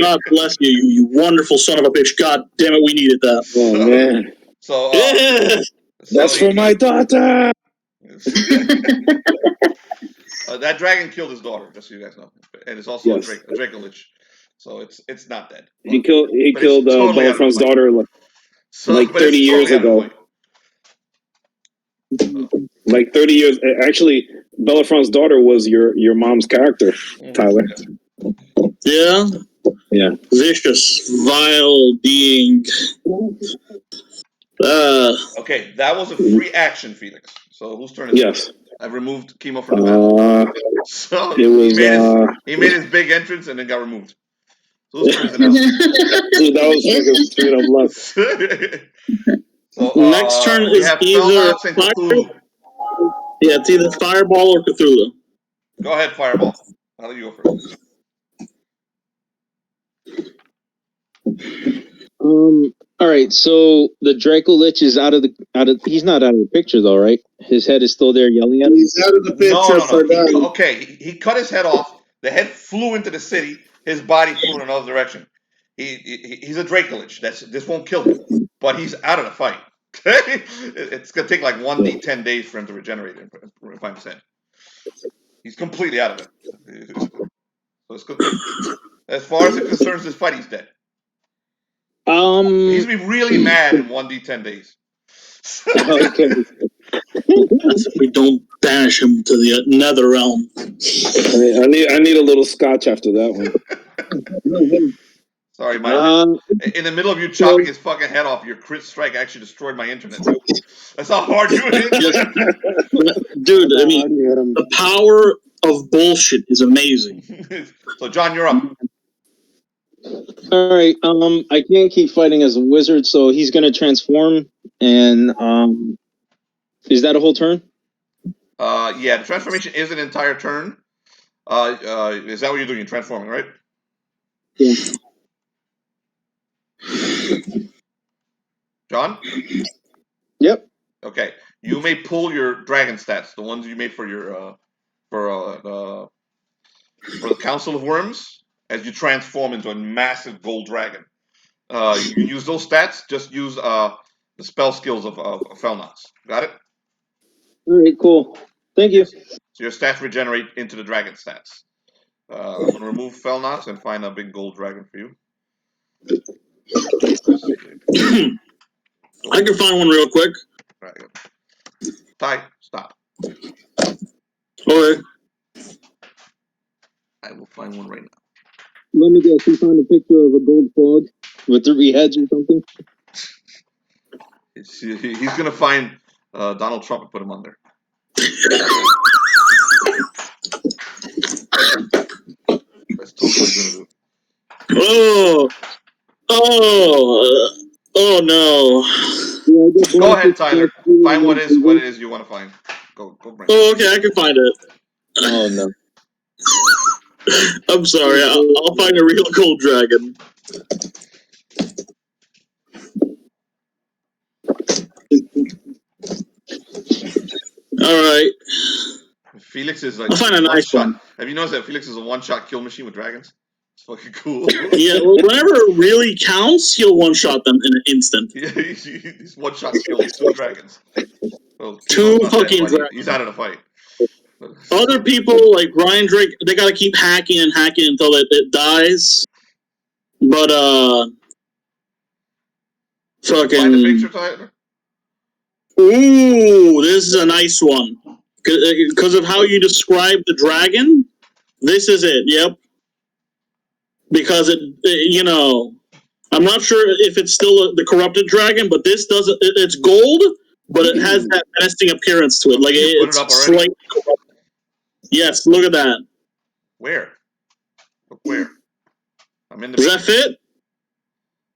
God bless you, you wonderful son of a bitch. God damn it, we needed that. Oh man. So that's for my daughter. That dragon killed his daughter, just so you guys know, and it's also a Dracolich, so it's not dead. He killed totally Bellerophon's daughter like 30 years ago. Like 30 years. Actually, Bellerophon's daughter was your mom's character, Tyler. Yeah. Yeah. Vicious, vile being. Okay, that was a free action, Felix. So whose turn is it? Yes. I've removed Chemo from the map. So it was, he made his big entrance and then got removed. So whose turn is it now? Dude, that was fucking straight up luck. So Next turn we is have either Felnox and Cthulhu. Yeah, it's either Fireball or Cthulhu. Go ahead, Fireball. I'll let you go first. All right. So the Draco Lich is out of. He's not out of the picture though, right? His head is still there, yelling at him. He's out of the picture for that. Okay, he cut his head off. The head flew into the city. His body flew in another direction. He's a Dracolich. This won't kill him, but he's out of the fight. It's gonna take like 1d10 days for him to regenerate and find his head. He's completely out of it. So it's good. As far as it concerns this fight, he's dead. He's gonna be really mad in 1d10 days. Okay. That's if we don't banish him to the nether realm. I need a little scotch after that one. Sorry, in the middle of you chopping his fucking head off, your crit strike actually destroyed my internet. That's how hard you hit. Dude, I mean, the power of bullshit is amazing. So, John, you're up. All right. I can't keep fighting as a wizard, so he's gonna transform. And is that a whole turn? Yeah, the transformation is an entire turn. Is that what you're doing? You're transforming, right? Yeah. John? Yep. Okay. You may pull your dragon stats, the ones you made for your for the Council of Worms, as you transform into a massive gold dragon. You can use those stats. Just use the spell skills of Felnox. Got it? All right. Cool. Thank you. So your stats regenerate into the dragon stats. I'm gonna remove Felnox and find a big gold dragon for you. I can find one real quick. Dragon. Ty, stop. Okay. I will find one right now. Let me guess. You found a picture of a gold frog with 3 heads or something. He's gonna find Donald Trump and put him under. That's totally what he's gonna do. Oh no. Yeah, Go ahead, Tyler. Find what it is you want to find. Go bring it. Oh, okay, I can find it. Oh no. I'm sorry. I'll find a real gold dragon. All right. Felix is like I'll find a nice one. Have you noticed that Felix is a one-shot kill machine with dragons? It's fucking cool. Yeah, whenever it really counts, he'll one-shot them in an instant. Yeah, he's one-shot kills 2 dragons. Well, 2 fucking dragons. He's out of the fight. Other people like Ryan Drake, they gotta keep hacking and hacking until it dies. But fucking. Find the picture, Tyler. Ooh, this is a nice one. Because of how you describe the dragon, this is it. Yep. Because I'm not sure if it's still the corrupted dragon, but this doesn't. It's gold, but it has that menacing appearance to it. Like it's slightly corrupted. Yes, look at that. Where? Look where? I'm in the. Does that fit?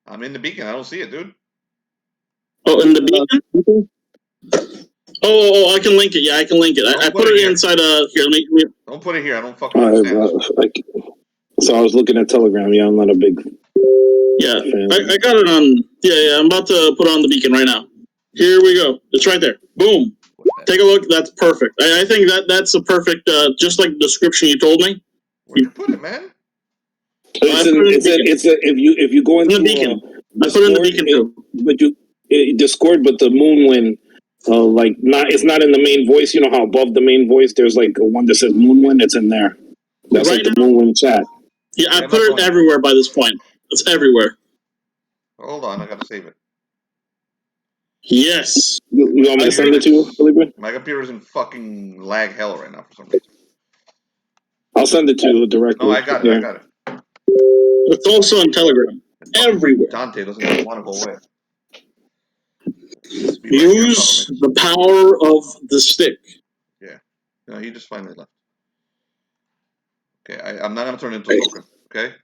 I'm in the beacon. I don't see it, dude. Oh, in the beacon. Oh, I can link it. Yeah, I can link it. I put it inside here. Don't put it here. I don't fucking understand. So I was looking at Telegram. Yeah, I'm not a big. Yeah, I got it on. Yeah. I'm about to put it on the beacon right now. Here we go. It's right there. Boom. Take a look. That's perfect. I think that's a perfect, just like the description you told me. Where'd you put it, man? If you go into the beacon. I put it in the beacon too. But Discord, but the Moonwind. It's not in the main voice. You know how above the main voice there's like one that says Moonwind. It's in there. That's right, like the Moonwind chat. Yeah, I put it everywhere by this point. It's everywhere. Hold on, I gotta save it. Yes. You want me to send it to you, Caliban? My computer's in fucking lag hell right now for some reason. I'll send it to you directly. No, I got it. Yeah. I got it. It's also on Telegram. Everywhere. Dante doesn't even want to go away. Use the power of the stick. Yeah. No, he just finally left. Okay, I'm not going to turn it into a token, okay?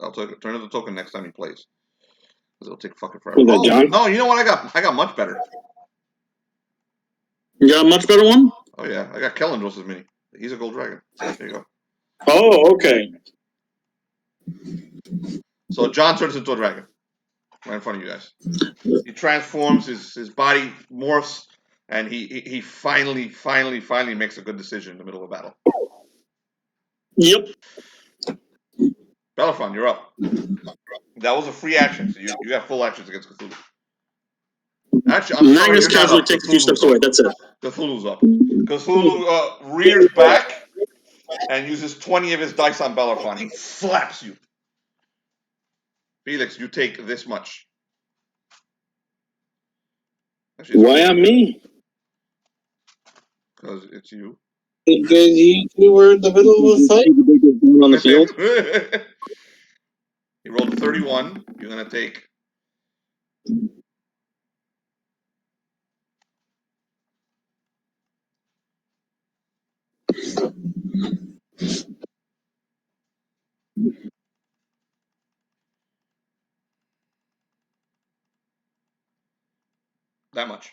I'll turn it into a token next time he plays. It'll take fucking forever. Who's that, John? No, you know what? I got much better. You got a much better one? Oh yeah, I got Kellendros' mini. He's a gold dragon. There you go. Oh, okay. So John turns into a dragon. Right in front of you guys. He transforms, his body morphs, and he finally makes a good decision in the middle of a battle. Yep. Bellerophon, you're up. That was a free action, so you have full actions against Cthulhu. Actually, I'm sorry, Magnus you're not casually up. takes a few steps away. That's it. Cthulhu's up. Cthulhu rears back and uses 20 of his dice on Bellerophon. He slaps you. Felix, you take this much. Actually, Why on me? because it's you. Because you were in the middle of a fight. On the field. He rolled a 31. You're going to take... that much.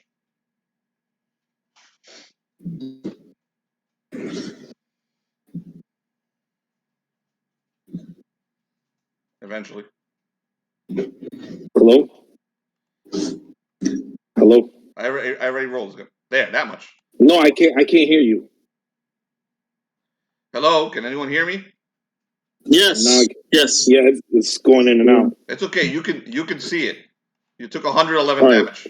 Eventually. Hello? Hello? I already rolled. There, that much. No, I can't hear you. Hello, can anyone hear me? Yes. No, Yes. Yeah, it's going in and out. It's okay. You can see it. You took 111 All right. damage.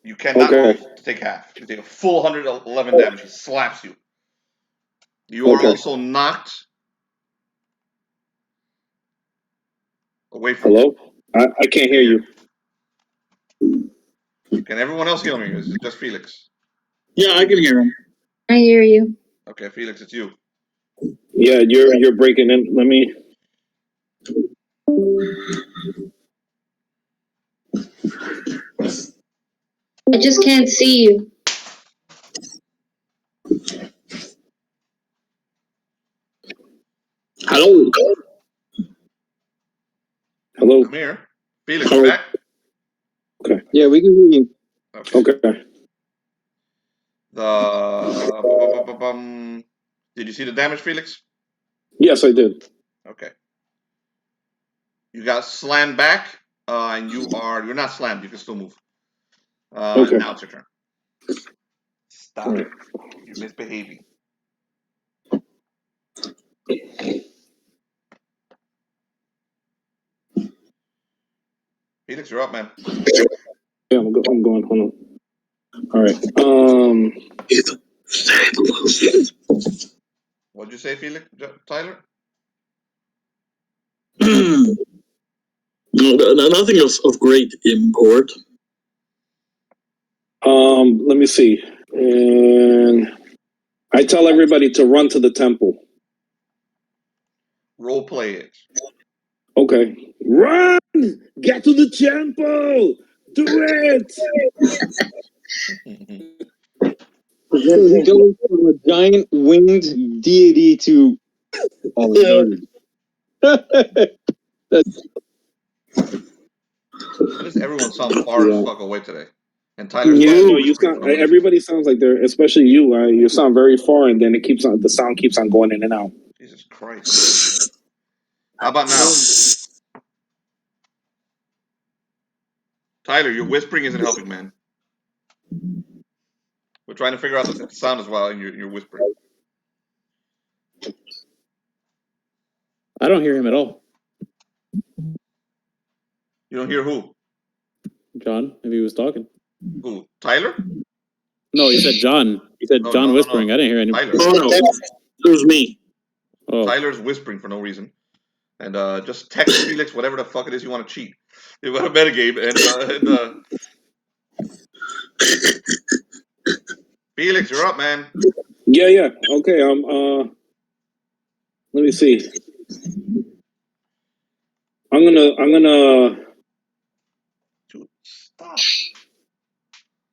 You cannot Okay. roll to take half. You take a full 111 damage. He slaps you. You are Okay. also knocked away from Hello? I can't hear you. Can everyone else hear me? Or is it just Felix? Yeah, I can hear him. I hear you. Okay, Felix, it's you. Yeah, you're breaking in. Let me... I just can't see you. Hello. Hello? Come here. Felix, Hello. you back? Yeah, we can hear you. Okay. Did you see the damage, Felix? Yes, I did. Okay. You got slammed back, and you're not slammed. You can still move. Okay. Now it's your turn. Stop it. You're misbehaving. Felix, you're up, man. Yeah, I'm going. Hold on. All right. What'd you say, Felix? Tyler? Nothing of great import. Let me see. And I tell everybody to run to the temple. Role play it. Okay. Run! Get to the temple! Do it! So he goes from a giant winged deity to a bird. Why does everyone sound far as fuck away today? And Tyler's Yeah, no, you whispering sound. for no reason. Everybody sounds like they're, especially you. You sound very far, and then the sound keeps on going in and out. Jesus Christ. How about now? Tyler, your whispering isn't helping, man. We're trying to figure out the sound as well, and you're whispering. I don't hear him at all. You don't hear who? John, if he was talking. Who? Tyler? No, you said John. You said No, John no, whispering. no. I didn't hear any. Tyler. Oh, no. It was me. Oh. Tyler's whispering for no reason. And just text Felix whatever the fuck it is you want to cheat. You want a metagame and Felix, you're up, man. Yeah. Okay. Let me see. I'm gonna. Dude, stop.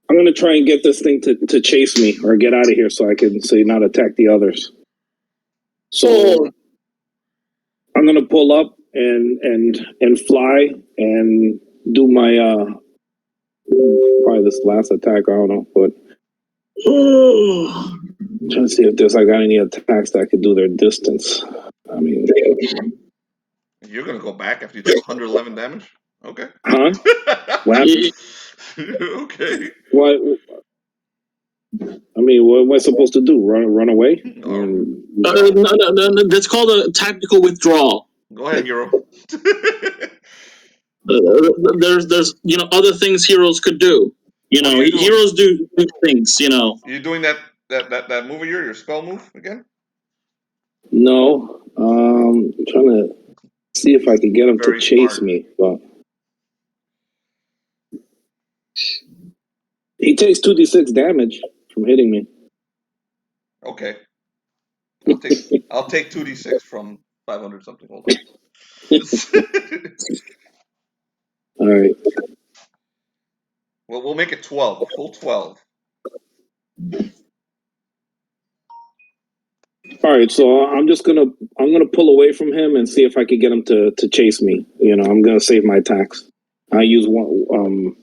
I'm gonna try and get this thing to chase me or get out of here so I can not attack the others. So I'm gonna pull up and fly and do my probably this last attack. I don't know, but I'm trying to see if I got any attacks that could do their distance. I mean, You're gonna go back after you took 111 damage? Okay. huh? What happened? Okay. What? I mean, what am I supposed to do? Run away? No, that's called a tactical withdrawal. Go ahead, hero. There's other things heroes could do. Heroes do things. You doing that move of your spell move again? No. I'm trying to see if I can get him Very to chase smart. me, but he takes 2d6 damage from hitting me. Okay. I'll take 2d6 from 500 something. Hold on. All right. Well, we'll make it 12, a full 12. All right, so I'm gonna pull away from him and see if I can get him to chase me. I'm gonna save my attacks. I use one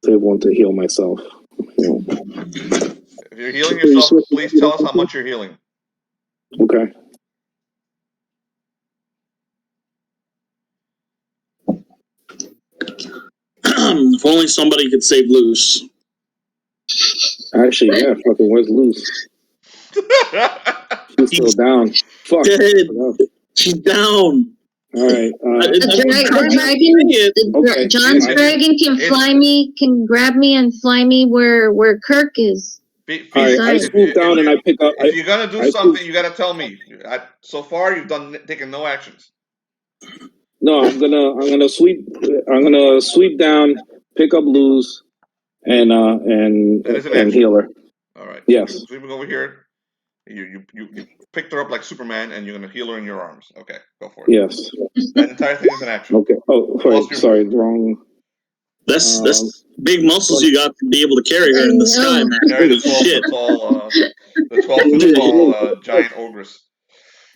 save one to heal myself. If you're healing yourself, please tell us how much you're healing. Okay. If only somebody could save Luce. Actually, yeah, fucking where's Luce? She's still down. Fuck. Dead. She's down. All right. John's dragon can fly me, can grab me and fly me where Kirk is. All right, I swoop down and I pick up. If you're gonna do something, you gotta tell me. So far, you've taken no actions. No, I'm gonna sweep down, pick up Luz, and heal her. All right. Yes. Sweeping over here. You picked her up like Superman, and you're gonna heal her in your arms. Okay, go for it. Yes. That entire thing is an action. Okay. Oh, sorry, wrong. That's big muscles you got to be able to carry her in the sky, man. Carry the 12 foot tall giant ogress.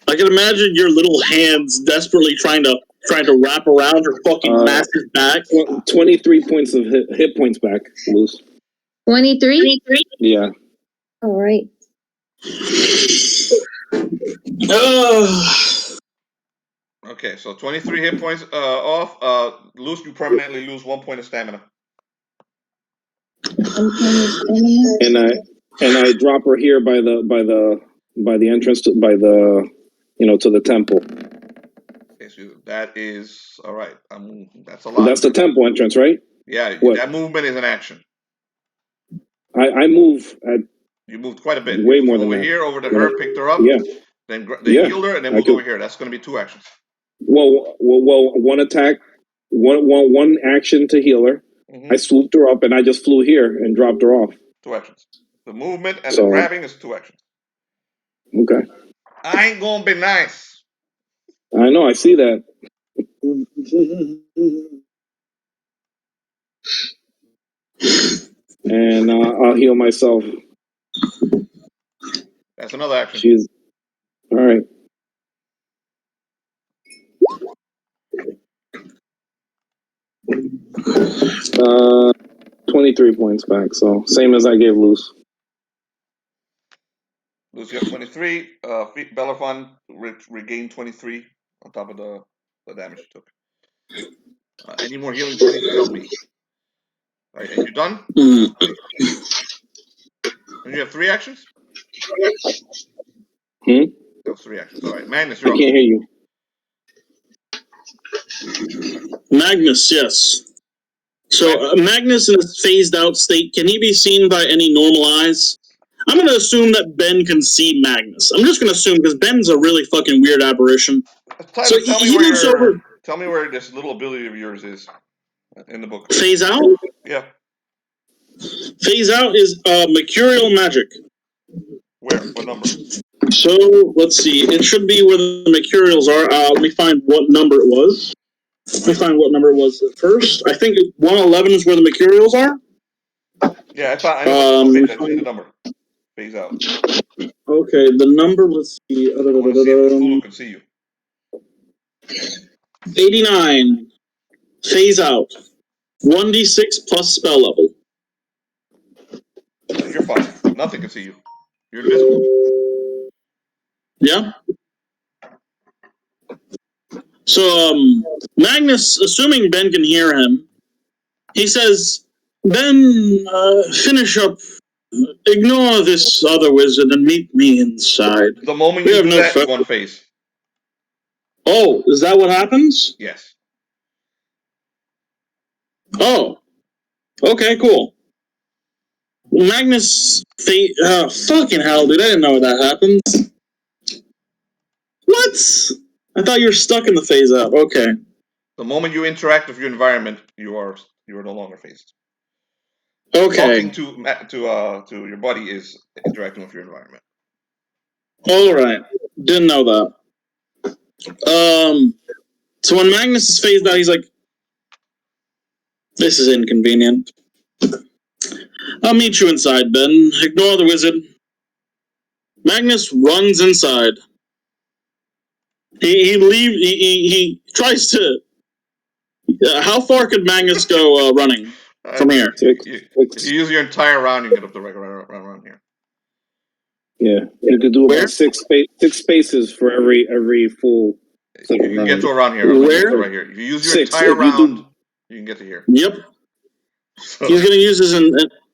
I can imagine your little hands desperately trying to wrap around her fucking massive back. 23 points of hit points back, Luz. 23? Yeah. All right. Okay, so 23 hit points off. Luz, you permanently lose 1 point of stamina. And I drop her here by the entrance to the temple. Okay, so that is all right. That's a lot. That's the temple entrance, right? Yeah, that movement is an action. I move at. You moved quite a bit. Way more than over that. here, over to her, picked her up. Yeah. Then healed her, and then moved over here. That's going to be 2 actions. Well, one attack, one action to heal her. Mm-hmm. I swooped her up, and I just flew here and dropped her off. 2 actions. The movement and the grabbing is 2 actions. Okay. I ain't gonna be nice. I know. I see that. And I'll heal myself. That's another action. All right. Uh, 23 points back. So same as I gave Luz. Luz, you have 23. Bellerophon regained 23 on top of the damage you took. Any more healing, please tell me. All right, and you done? And you have 3 actions? Those 3 actions. All right, Magnus, you're up. I can't hear you. Magnus, yes. So Magnus in a phased out state, can he be seen by any normal eyes? I'm going to assume that Ben can see Magnus. I'm just going to assume because Ben's a really fucking weird apparition. So he moves over. Tell me where this little ability of yours is in the book. Phase out? Yeah. Phase out is mercurial magic. Where? What number? So let's see. It should be where the mercurials are. Let me find what number it was. Let me find what number it was first. I think 111 is where the mercurials are. Yeah, I know the number. Phase out. Okay, the number. Let's see. I want to see if Cthulhu can see you. 89. Phase out. 1d6 plus spell level. You're fine. Nothing can see you. You're invisible. Yeah? So, Magnus, assuming Ben can hear him, he says, Ben, finish up. Ignore this other wizard and meet me inside. The moment We you have do no that, fe- you go on phase. Oh, is that what happens? Yes. Oh. Okay, cool. Magnus, fucking hell, dude, I didn't know that happens. What? I thought you were stuck in the phase out. Okay. The moment you interact with your environment, you are no longer phased. Okay. Talking to your buddy is interacting with your environment. All right. Didn't know that. So when Magnus is phased out, he's like, this is inconvenient. I'll meet you inside, Ben. Ignore the wizard. Magnus runs inside. He tries to. How far could Magnus go running from here? If you use your entire round, you get up to right around here. Yeah, you could do Where? about six spaces for every full. You can get to around here. Where? Right here. If you use your Six, entire if you round, do- you can get to here. Yep. So, He's gonna use his.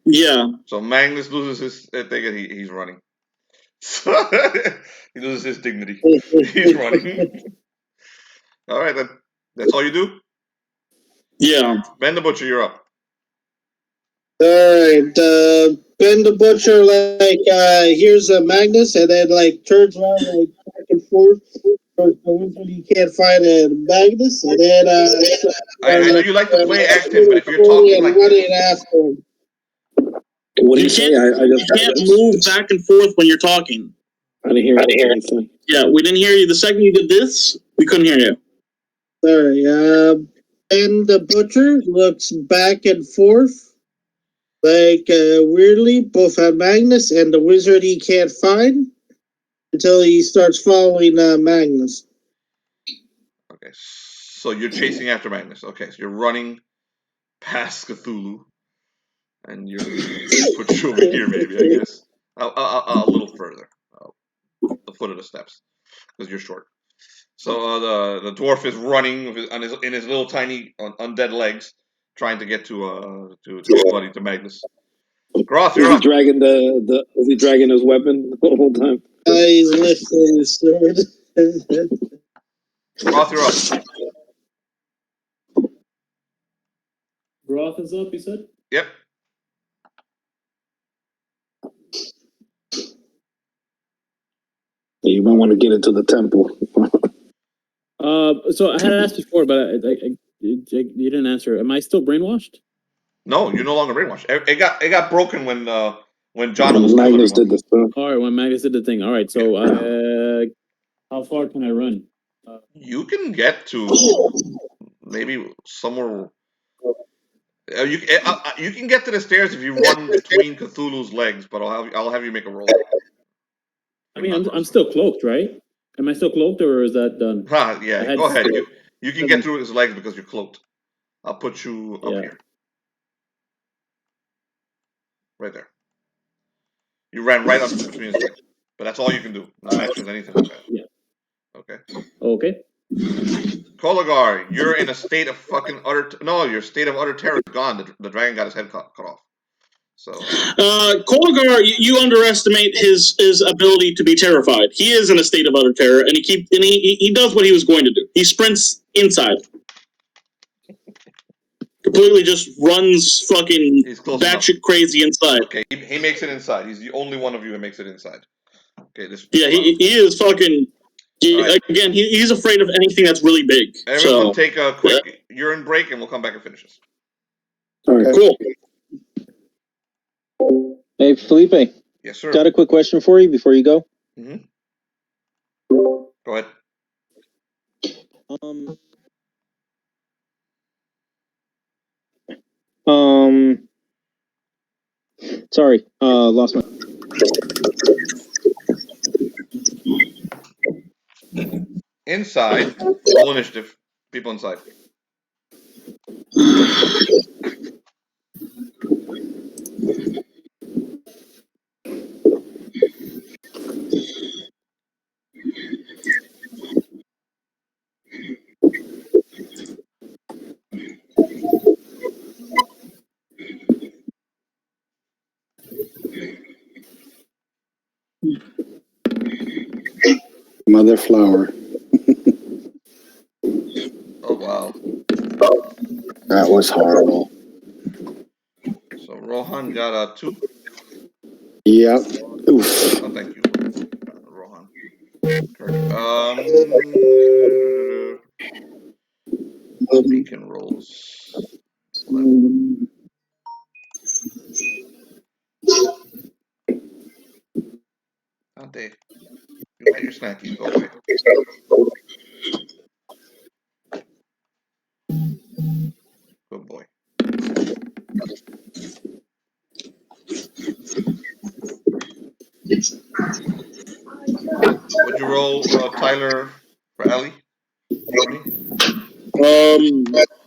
Yeah. so Magnus loses his thing and he's running. So, he loses his dignity. He's running. All right, then. That's all you do? Yeah. Ben the Butcher, you're up. Alright, Ben the Butcher, here's Magnus, and then, turns around, back and forth. Towards the wizard he can't find Magnus, and then, I know you like to play active, but if you're talking like running after him. What do You you say? can't, I you can't move back and forth when you're talking. I didn't hear anything. Yeah, we didn't hear you. The second you did this, we couldn't hear you. Sorry, Ben the Butcher looks back and forth, weirdly, both at Magnus and the wizard he can't find, until he starts following Magnus. Okay, so you're chasing after Magnus. Okay, so you're running past Cthulhu, and you're put you over here, maybe, I guess. A little further, the foot of the steps, because you're short. So the dwarf is running in his little tiny undead legs, trying to get to his buddy, to Magnus. Groth, you're Is he up. dragging is he dragging his weapon the whole time? He's lifting his sword. Groth, you're up. Roth is up, you said? Yep. You might want to get into the temple. So I had asked before, but you didn't answer. Am I still brainwashed? No, you're no longer brainwashed. It got broken when John was Magnus did this stuff. All right, when Magnus did the thing. All right, so how far can I run? You can get to maybe somewhere. You can get to the stairs if you run between Cthulhu's legs, but I'll have you make a roll. I mean, I'm still cloaked, right? Am I still cloaked, or is that done? Yeah, go ahead. You can get through his legs because you're cloaked. I'll put you up here. Right there. You ran right up between his legs. But that's all you can do. No actions, anything like that. Yeah. Okay. Okay. Koligar, you're in a state of fucking your state of utter terror is gone. The dragon got his head cut off. So Koligar, you underestimate his ability to be terrified. He is in a state of utter terror, and he does what he was going to do. He sprints inside. Completely just runs fucking batshit crazy inside. Okay, he makes it inside. He's the only one of you who makes it inside. Okay, he is fucking. Right. Again, he's afraid of anything that's really big. Everyone take a quick urine break, and we'll come back and finish this. All right, cool. Hey, Felipe. Yes, sir. Got a quick question for you before you go. Mm-hmm. Go ahead. Sorry, lost my. Inside, roll initiative. People inside. Mother flower. Oh wow. That was horrible. So Rohan got a 2. Yep. Oof. Oh, thank you, Rohan. Kirk. Beacon rolls. 11. Dante, you had your snackies. Go away. Good boy. What'd you roll, Tyler, for Allie? 20?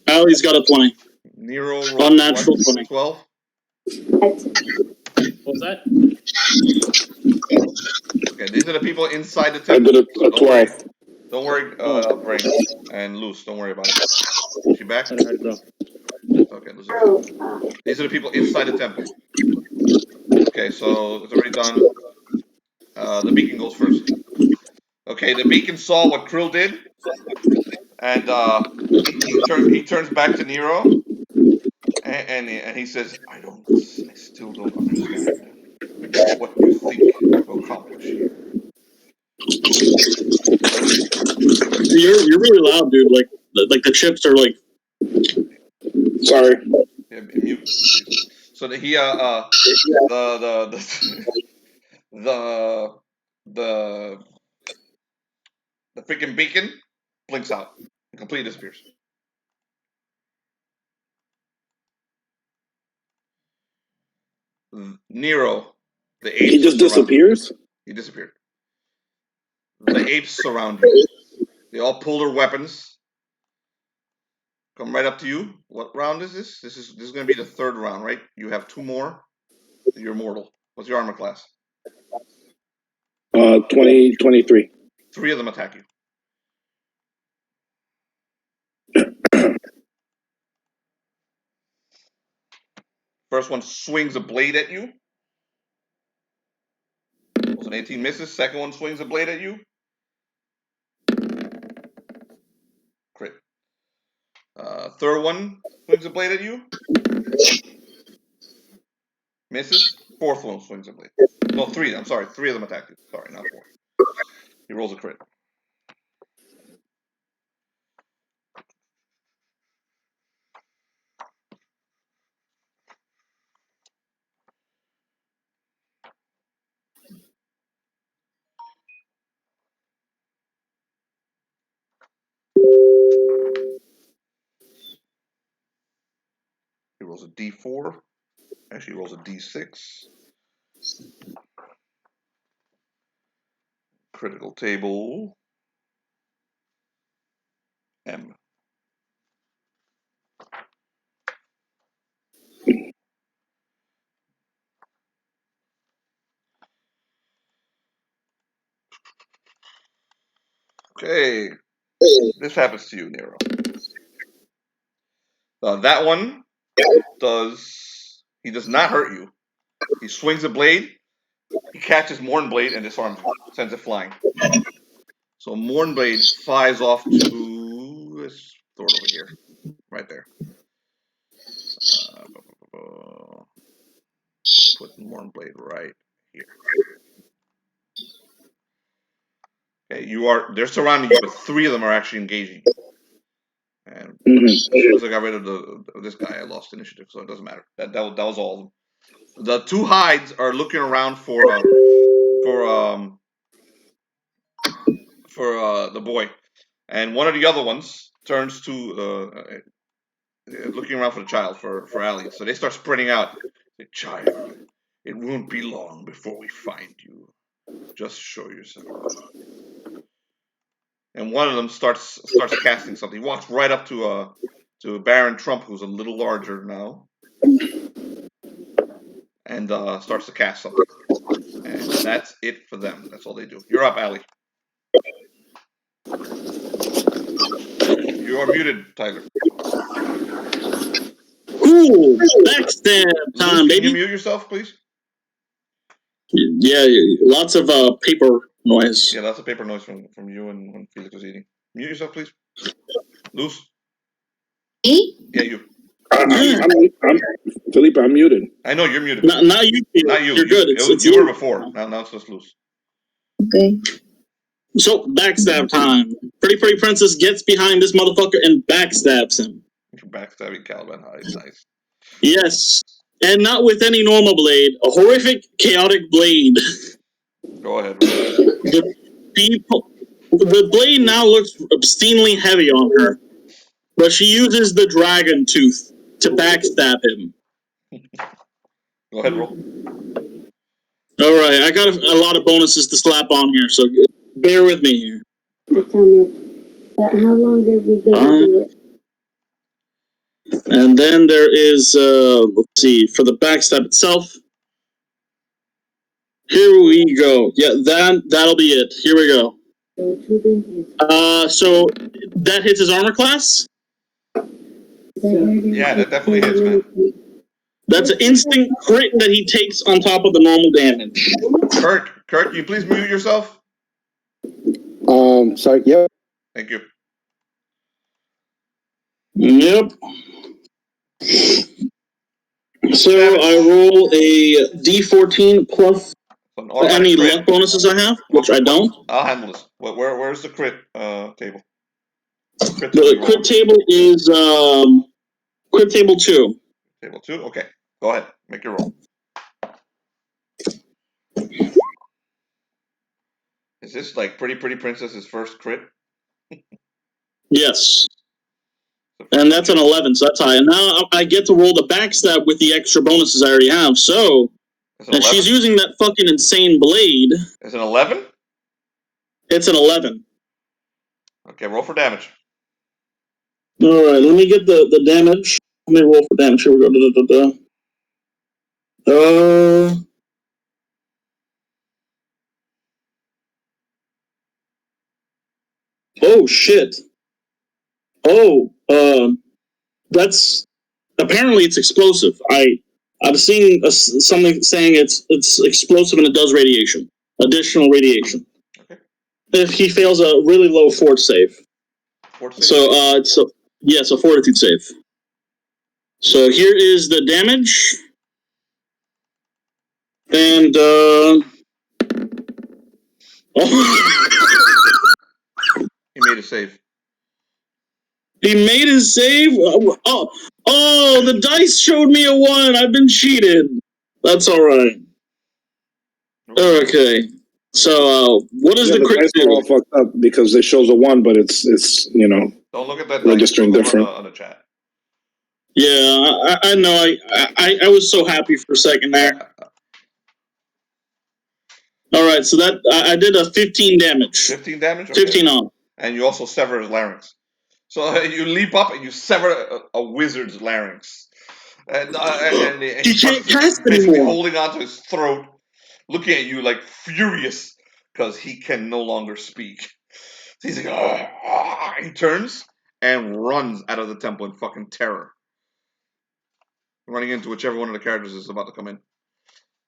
Allie's got a 20. Nero rolled Unnatural what? 20. 12? What was that? Okay, these are the people inside the I temple. did a 12. Don't worry, Brain and Loose. Don't worry about it. She back? I had to go. Okay, Loose is back. These are the people inside the temple. Okay, so it's already done. The beacon goes first. Okay, the beacon saw what Krill did, and he turns back to Nero, and he says, I still don't understand what you think to accomplish here. You're really loud, dude. Like the chips are like. Sorry. Yeah, mute, please. So the the freaking beacon blinks out and completely disappears. Nero, the apes. He just disappears? He disappeared. The apes surround you. They all pull their weapons. Come right up to you. What round is this? This is going to be the 3rd round, right? You have 2 more. You're mortal. What's your armor class? 23. 3 of them attack you. First one swings a blade at you. Was an 18, misses. Second one swings a blade at you. Crit. Third one swings a blade at you. Misses. Fourth one swings a blade. No, 3. I'm sorry. 3 of them attack you. Sorry, not 4. He rolls a crit. He rolls a D4. Actually, he rolls a D6. Critical table. M. Okay. This happens to you, Nero. That one he does not hurt you. He swings a blade. He catches Mournblade and disarms you. Sends it flying. So Mournblade flies off to this sword over here. Right there. Put Mournblade right here. Okay, they're surrounding you, but 3 of them are actually engaging you. And as soon as I got rid of this guy, I lost initiative, so it doesn't matter. That was all of them. The 2 Hydes are looking around for the boy, and one of the other ones turns to looking around for the child for Allie. So they start spreading out. The child, it won't be long before we find you. Just show yourself. and one of them starts casting something. He walks right up to Baron Trump, who's a little larger now, and starts to cast something. And that's it for them. That's all they do. You're up, Allie. You are muted, Tyler. Ooh, backstab time, Can baby. you mute yourself, please? Yeah, lots of paper noise. Yeah, that's a paper noise from you and when Felix was eating. Mute yourself, please. Loose. Me? Yeah, you. I'm Felipe. I'm muted. I know you're muted. Not you. Not you. You're good. It's you were before. Now it's just loose. Okay. So backstab time. Pretty princess gets behind this motherfucker and backstabs him. You're backstabbing Caliban Hydes. Nice. Yes, and not with any normal blade. A horrific, chaotic blade. Go ahead. The blade now looks obscenely heavy on her, but she uses the dragon tooth to backstab him. Go ahead, roll. All right, I got a lot of bonuses to slap on here, so bear with me here. How long did we go do it? And then there is, let's see, for the backstab itself. Here we go. Yeah, that'll be it. Here we go. So that hits his armor class? Yeah, that definitely hits, man. That's an instant crit that he takes on top of the normal damage. Kurt, can you please mute yourself? Sorry, yep. Thank you. Yep. So I roll a D14 plus any luck bonuses I have, which I don't. I'll handle this. Where's the crit table? The crit table is crit table 2. Table 2? Okay. Go ahead. Make your roll. Is this like Pretty Princess's first crit? Yes. And that's an 11, so that's high. And now I get to roll the backstab with the extra bonuses I already have. So, and she's using that fucking insane blade. Is it 11? It's an 11. Okay, roll for damage. All right, let me get the damage. Let me roll for damage. Here we go. Oh shit. Oh, that's apparently it's explosive. I've seen something saying it's explosive and it does radiation, additional radiation. Okay. If he fails a really low fort save. So it's a fortitude save. So here is the damage, and he made a save. He made his save? Oh, the dice showed me a 1. I've been cheated. That's alright. Okay. So, what does the crit do? All fucked up because it shows a 1, but it's don't look at that registering different on the chat. Yeah, I know. I was so happy for a second there. Alright, so that I did a 15 damage. 15 damage? Okay. 15 on. And you also sever his larynx. So you leap up and you sever a wizard's larynx. And he can't cast basically anymore. holding onto his throat, looking at you like furious because he can no longer speak. So he's like, he turns and runs out of the temple in fucking terror, running into whichever one of the characters is about to come in,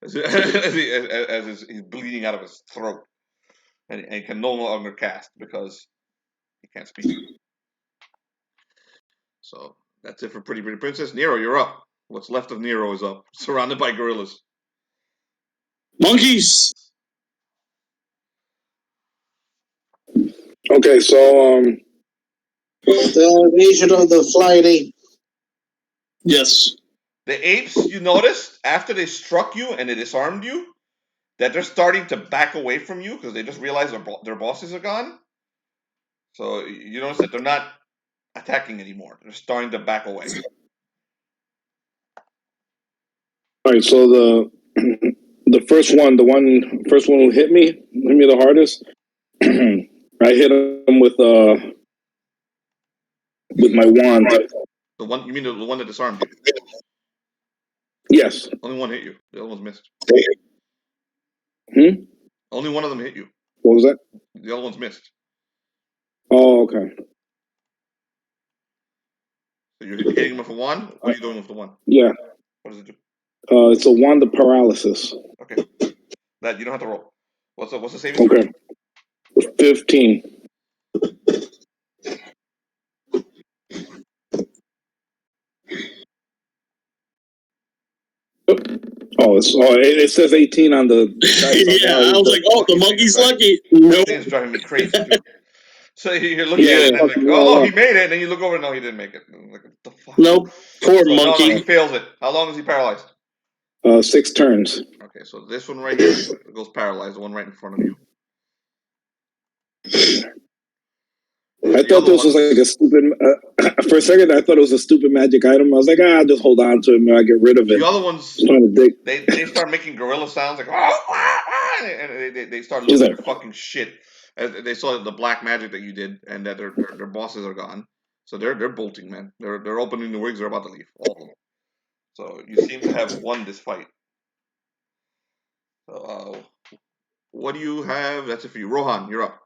as he's bleeding out of his throat, and he can no longer cast because he can't speak. So that's it for Pretty Princess. Nero, you're up. What's left of Nero is up, surrounded by gorillas. Monkeys! Okay, so the invasion of the flying ape. Yes. The apes, you noticed, after they struck you and they disarmed you, that they're starting to back away from you because they just realized their bosses are gone. So you notice that they're not attacking anymore. They're starting to back away. all right, so the first one who hit me the hardest, I hit him with my wand. The one you mean the one that disarmed you? Yes. Only one hit you. The other one's missed. Only one of them hit you. What was that? The other one's missed. Oh, okay. So you're hitting him with a wand? What are you doing with the wand? Yeah. What does it do? It's a wand of paralysis. Okay. That you don't have to roll. What's the saving throw? Okay. 15. Oh, it says 18 on the. Yeah, I was like, oh, the monkey's lucky. Nope. This thing's driving me crazy, dude. So you're looking at it, and Yeah. then like, oh, he made it, and then you look over, no, he didn't make it. I'm like, what the fuck? Nope. Poor So, no, monkey. he fails it. How long is he paralyzed? 6 turns. Okay, so this one right here goes paralyzed. The one right in front of you. I thought this was like a stupid. For a second, I thought it was a stupid magic item. I was like, I'll just hold on to it and I'll get rid of it. The other ones, trying to dig. they start making gorilla sounds like, and they start losing their fucking shit. As they saw the black magic that you did, and that their bosses are gone. So they're bolting, man. They're opening the wigs. They're about to leave, all of them. So you seem to have won this fight. So what do you have? That's it for you, Rohan. You're up.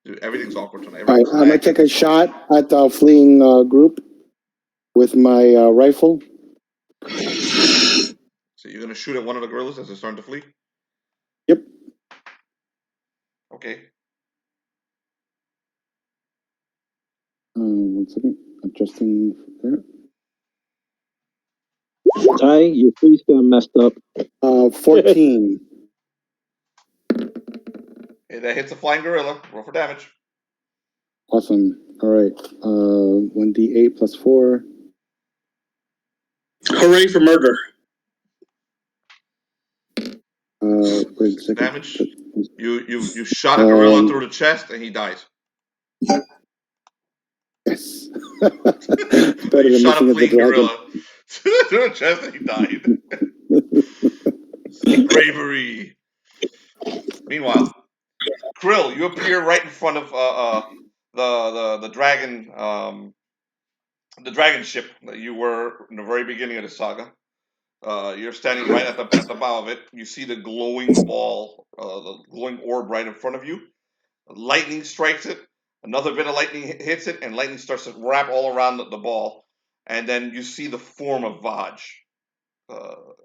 Dude, everything's awkward tonight. All right, I'm gonna take a shot at the fleeing group with my rifle. So you're gonna shoot at one of the gorillas as they're starting to flee? Yep. Okay. 1 second, adjusting there. Ty, your face got messed up. 14. Hey, that hits a flying gorilla. Roll for damage. Awesome. All right. 1d8 plus 4. Hooray for murder. Wait a second. Damage. You shot a gorilla through the chest and he dies. Yes. Better You than shot a missing fleeing the dragon. gorilla through the chest and he died. Bravery. Meanwhile, Krill, you appear right in front of the dragon the dragon ship that you were in the very beginning of the saga. You're standing right at the bow of it. You see the glowing ball, the glowing orb right in front of you. Lightning strikes it. Another bit of lightning hits it, and lightning starts to wrap all around the ball. And then you see the form of Vaj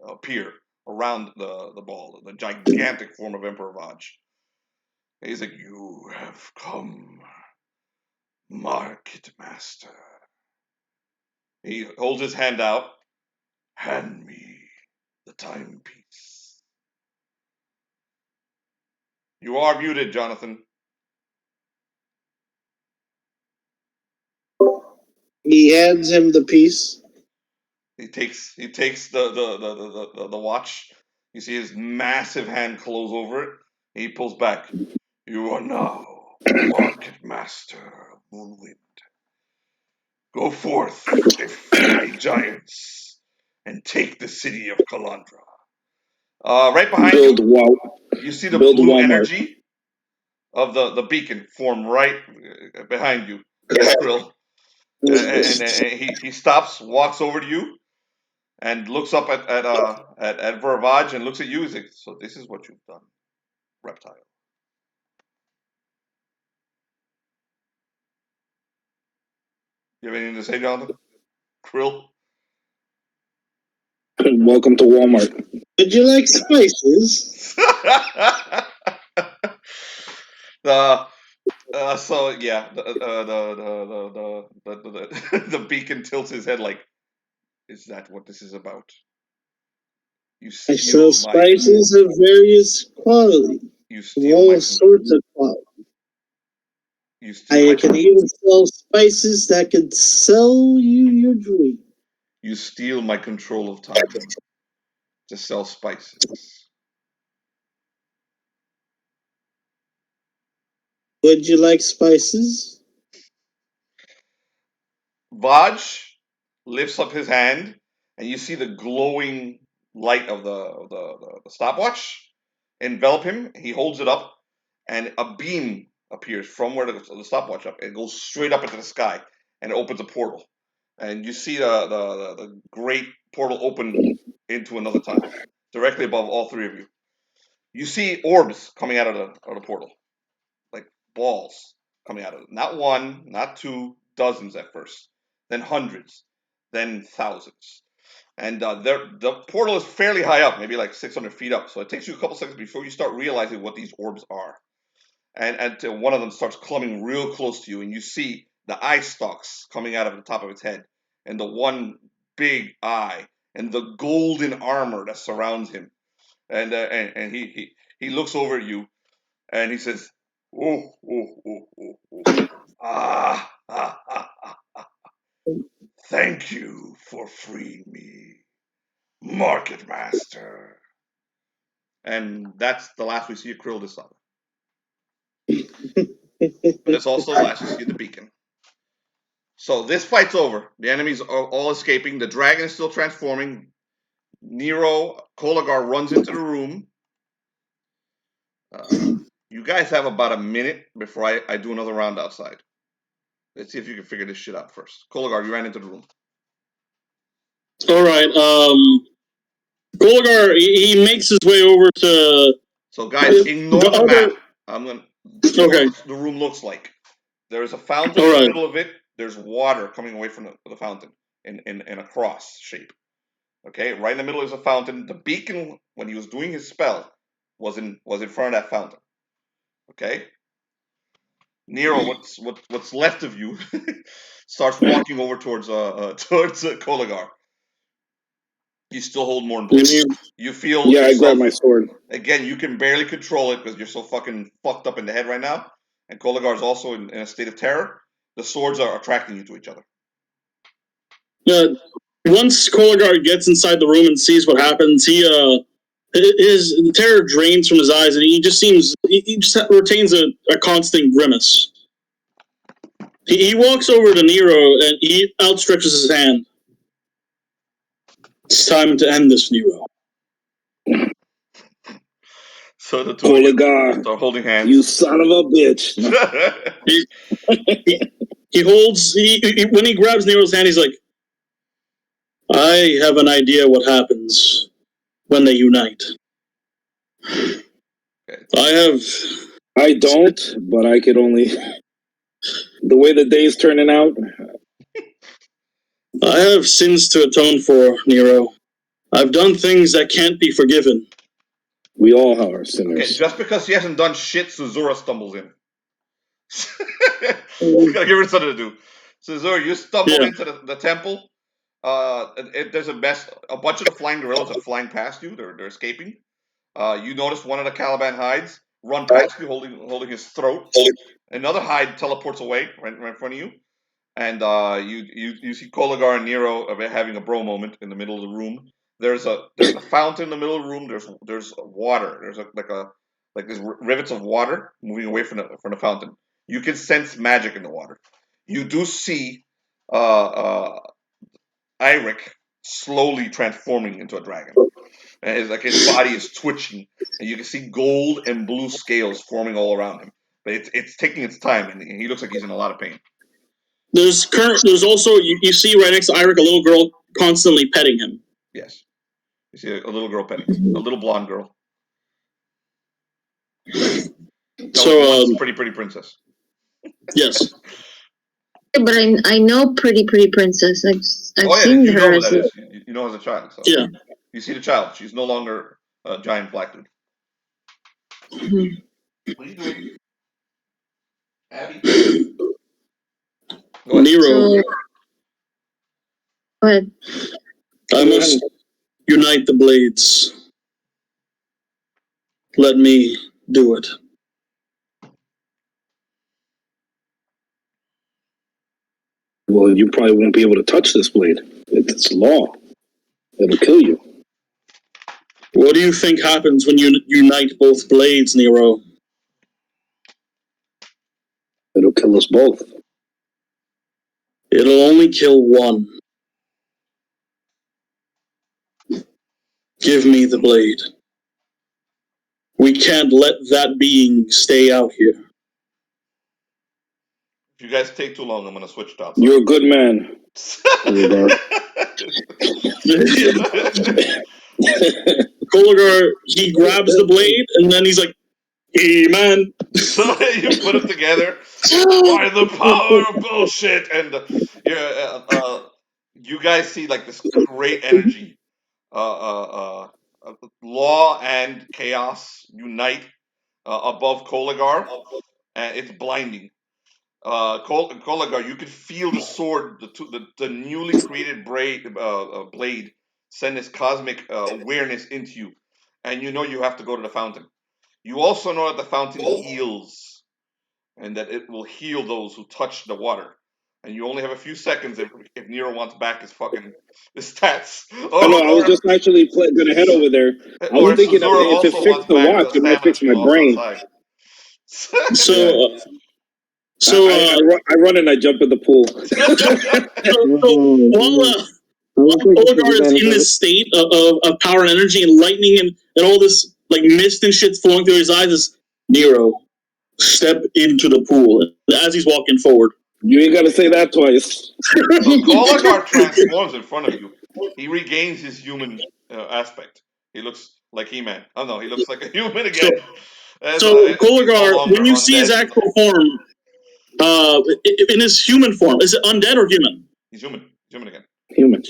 appear around the ball, the gigantic form of Emperor Vaj. And he's like, "You have come, Market Master." He holds his hand out. Hand me the timepiece. You are muted, Jonathan. He hands him the piece. He takes the watch. You see his massive hand close over it. He pulls back. You are now Market Master of Moonwind. Go forth, defy giants, and take the city of Kalandra. Right behind you see the blue energy of the beacon form right behind you. Yes, Krill. And he stops, walks over to you, and looks up at Vervaj and looks at you. He's like, "So this is what you've done, reptile." You have anything to say, Jonathan? Krill? Welcome to Walmart. Would you like spices? So yeah, the beacon tilts his head like, "Is that what this is about?" You I sell spices of various quality. You all sorts of quality. I can even sell spices that could sell you your dream. You steal my control of time to sell spices. Would you like spices? Vaj lifts up his hand, and you see the glowing light of the stopwatch. envelop him. He holds it up, and a beam appears from where the stopwatch up. It goes straight up into the sky, and it opens a portal. And you see the great portal open into another time, directly above all three of you. You see orbs coming out of the portal, like balls coming out of it. Not one, not two, dozens at first, then hundreds, then thousands. And the portal is fairly high up, maybe like 600 feet up. So it takes you a couple seconds before you start realizing what these orbs are. And until one of them starts coming real close to you, and you see the eye stalks coming out of the top of its head, and the one big eye, and the golden armor that surrounds him. And he looks over at you, and he says, "Oh, oh, oh, oh, oh. Ah, ah, ah, ah, ah. Thank you for freeing me, Market Master." And that's the last we see of Krill this saga. But it's also the last you see of the beacon. So this fight's over. The enemies are all escaping. The dragon is still transforming. Nero, Koligar runs into the room. You guys have about a minute before I do another round outside. Let's see if you can figure this shit out first. Koligar, you ran into the room. All right. Koligar, he makes his way over to. So guys, ignore the map. I'm gonna. Okay. What the room looks like. There's a fountain in the middle of it. There's water coming away from the fountain in a cross shape. Okay, right in the middle is a fountain. The beacon, when he was doing his spell, was in front of that fountain. Okay. Nero, what's left of you starts walking over towards Koligar. You still hold more important. You feel I grab my sword. Again, you can barely control it because you're so fucking fucked up in the head right now. And Koligar is also in a state of terror. The swords are attracting you to each other. Once Koligar gets inside the room and sees what happens, his terror drains from his eyes, and he just retains a constant grimace. He walks over to Nero and he outstretches his hand. It's time to end this, Nero. So the two Koligar are holding hands. You son of a bitch. he holds. When he grabs Nero's hand, he's like, "I have an idea what happens when they unite." I don't, but I could only. The way the day's turning out. I have sins to atone for, Nero. I've done things that can't be forgiven. We all have our sinners. Okay, just because he hasn't done shit, Suzurra stumbles in. You gotta give her something to do. Suzurra, you stumble into the temple. There's a bunch of the flying gorillas are flying past you. They're escaping. You notice one of the Caliban hides run past you, holding his throat. Another hide teleports away right in front of you, and you see Koligar and Nero having a bro moment in the middle of the room. There's a fountain in the middle of the room. There's water. There's like these rivets of water moving away from the fountain. You can sense magic in the water. You do see Irek slowly transforming into a dragon. And his body is twitching, and you can see gold and blue scales forming all around him. But it's taking its time, and he looks like he's in a lot of pain. There's also you see right next to Irek a little girl constantly petting him. Yes, you see a little girl petting a little blonde girl. So pretty princess. Yes. But I know pretty princess. I've seen you her know as who that is. You know as a child. So. Yeah. You see the child. She's no longer a giant black dude. What are you doing? Abby? Go ahead. Nero. Go ahead. I must unite the blades. Let me do it. Well, you probably won't be able to touch this blade. It's law. It'll kill you. What do you think happens when you unite both blades, Nero? It'll kill us both. It'll only kill one. Give me the blade. We can't let that being stay out here. If you guys take too long, I'm gonna switch to outside. You're a good man. Koligar, he grabs the blade and then he's like, "Hey, man." So you put it together by the power of bullshit, and you guys see like this great energy. Law and chaos unite above Koligar, and it's blinding. Koligar, you could feel the sword, the newly created blade, send this cosmic awareness into you, and you know you have to go to the fountain. You also know that the fountain heals, and that it will heal those who touch the water. And you only have a few seconds if Nero wants back his stats. Oh no, I was just actually gonna head over there. I was thinking that if it fixed the watch, it might fix my brain. I run and I jump in the pool. While Koligar is in this state of power and energy and lightning and all this like mist and shit's flowing through his eyes, is Nero, step into the pool as he's walking forward. You ain't gotta say that twice. So Koligar transforms in front of you. He regains his human aspect. He looks like He-Man. Oh no, he looks like a human again. So Koligar, when you see his actual form, in his human form, is it undead or human? He's human. Human again. Human.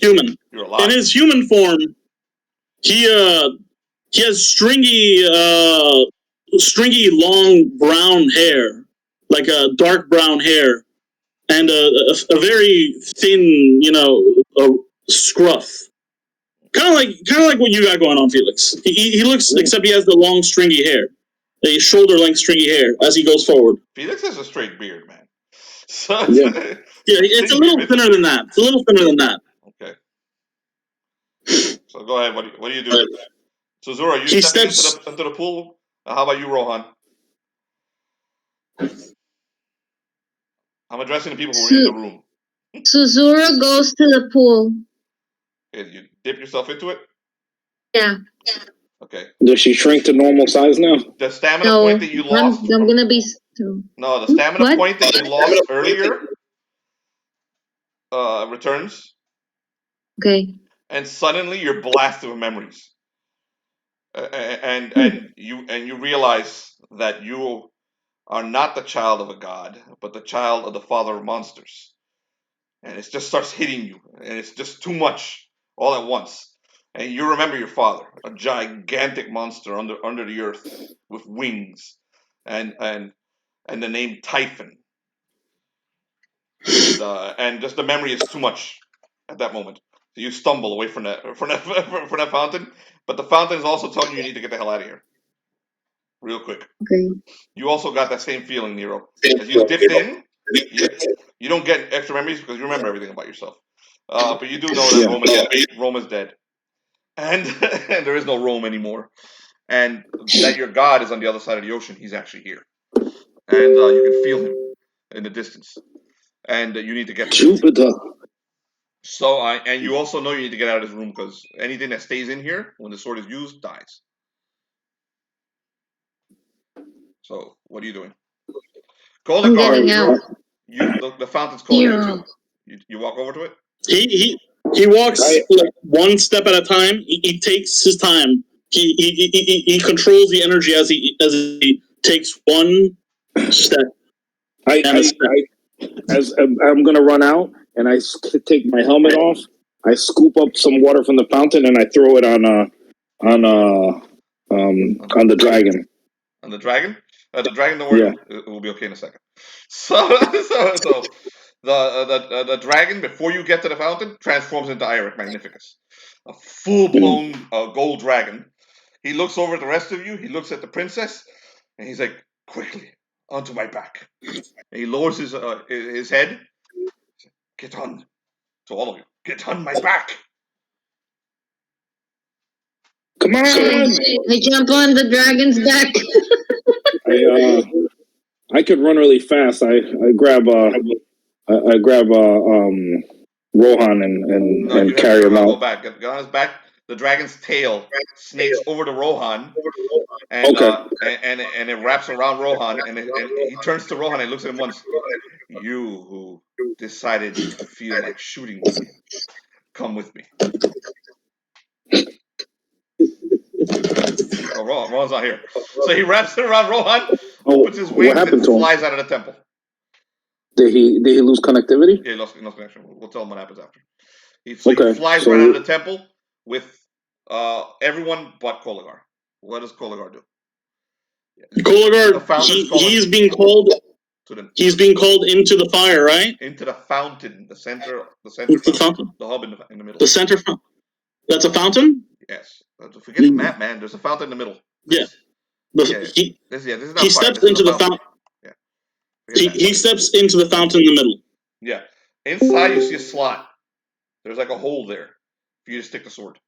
You're alive. In his human form, he has stringy long brown hair, like a dark brown hair, and a very thin, scruff. Kind of like what you got going on, Felix. He looks, except he has the long stringy hair, the shoulder length stringy hair as he goes forward. Felix has a straight beard, man. So yeah, it's a little thinner than that. Okay. So go ahead. What do you do? Suzurra, you step into the pool. How about you, Rohan? I'm addressing the people who are in the room. Suzurra goes to the pool. Okay, you dip yourself into it? Yeah. Okay. Does she shrink to normal size now? The stamina point that you lost. I'm gonna be. No, the stamina point that you lost earlier returns. Okay. And suddenly you're blasted with memories. And you realize that you are not the child of a god, but the child of the father of monsters. And it just starts hitting you, and it's just too much all at once. And you remember your father, a gigantic monster under the earth with wings, and the name Typhon. And just the memory is too much at that moment. So you stumble away from that fountain, but the fountain is also telling you need to get the hell out of here, real quick. Okay. You also got that same feeling, Nero. As you dipped in, you don't get extra memories because you remember everything about yourself. But you do know that Rome is dead, and there is no Rome anymore, and that your god is on the other side of the ocean. He's actually here, and you can feel him in the distance, and you need to get Jupiter. So and you also know you need to get out of this room because anything that stays in here when the sword is used dies. So what are you doing? I'm getting out. The fountain's calling you too. You walk over to it. He walks like one step at a time. He takes his time. He controls the energy as he takes one step. As I'm gonna run out, and I take my helmet off. I scoop up some water from the fountain and I throw it on the dragon. On the dragon? The dragon, don't worry, it will be okay in a second. So the dragon, before you get to the fountain, transforms into Irek Magnificus, a full-blown gold dragon. He looks over at the rest of you. He looks at the princess, and he's like, "Quickly, onto my back." And he lowers his head. Get on, to all of you. Get on my back. Come on! I jump on the dragon's back. I could run really fast. I grab Rohan and carry him out. Go back. Get on his back. the dragon's tail snakes over to Rohan, and and it wraps around Rohan, and he turns to Rohan and looks at him once. You who decided you feel like shooting me, come with me. Oh, Rohan's not here. So he wraps it around Rohan, opens his wings, and flies out of the temple. Did he lose connectivity? Yeah, he lost connection. We'll tell him what happens after. He flies right out of the temple with everyone but Koligar. What does Koligar do? Koligar, he's being called. He's being called into the fire, right? Into the fountain, the center fountain, the hub in the middle. The center fountain. That's a fountain. Yes. Forget the map, man. There's a fountain in the middle. Yeah. This is not he steps into the fountain. Yeah. He steps into the fountain in the middle. Yeah. Inside you see a slot. There's like a hole there for you to stick the sword.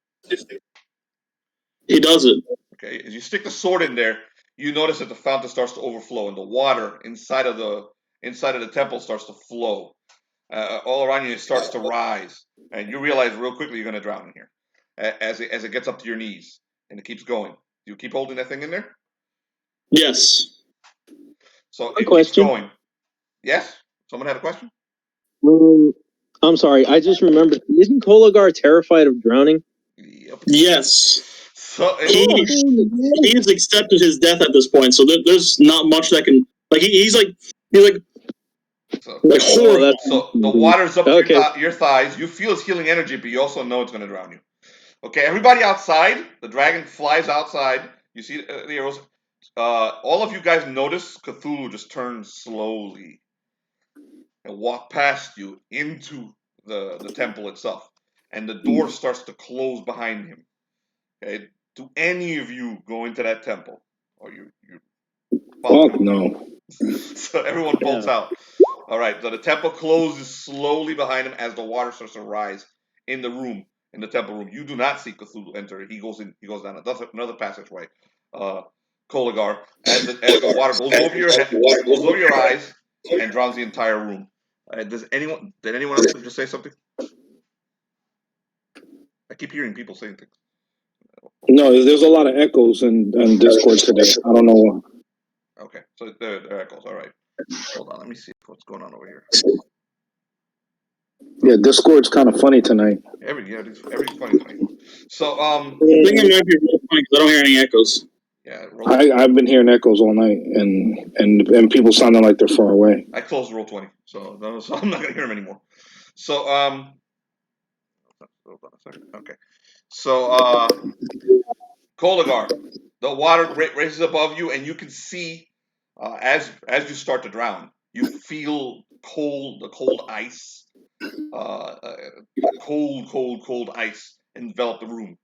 He does it. Okay. As you stick the sword in there, you notice that the fountain starts to overflow, and the water inside of the temple starts to flow. All around you, it starts to rise, and you realize real quickly you're going to drown in here. As it gets up to your knees, and it keeps going. Do you keep holding that thing in there? Yes. So it keeps going. Yes? Someone had a question? I'm sorry. I just remembered. Isn't Koligar terrified of drowning? Yep. Yes. So he's accepted his death at this point, so there's not much that can he's like horrible. So the water's up to your thighs. You feel its healing energy, but you also know it's going to drown you. Okay, everybody outside. The dragon flies outside. You see the arrows. All of you guys notice Cthulhu just turn slowly and walk past you into the temple itself, and the door starts to close behind him. Okay, do any of you go into that temple, or you? Fuck no. So everyone bolts out. All right, so the temple closes slowly behind him as the water starts to rise in the room. In the temple room, you do not see Cthulhu enter. He goes in. He goes down another passageway. Koligar, as the water goes over your head, goes over your eyes, and drowns the entire room. Did anyone else just say something? I keep hearing people saying things. No, there's a lot of echoes in Discord today. I don't know why. Okay, so there are echoes. All right, hold on. Let me see what's going on over here. Yeah, Discord's kind of funny tonight. Everything's funny tonight. So I think it might be real funny because I don't hear any echoes. Yeah, I've been hearing echoes all night, and people sounding like they're far away. I closed Roll20, so I'm not gonna hear them anymore. So hold on a second. Okay, so Koligar, the water raises above you, and you can see as you start to drown, you feel the cold ice, cold ice envelop the room,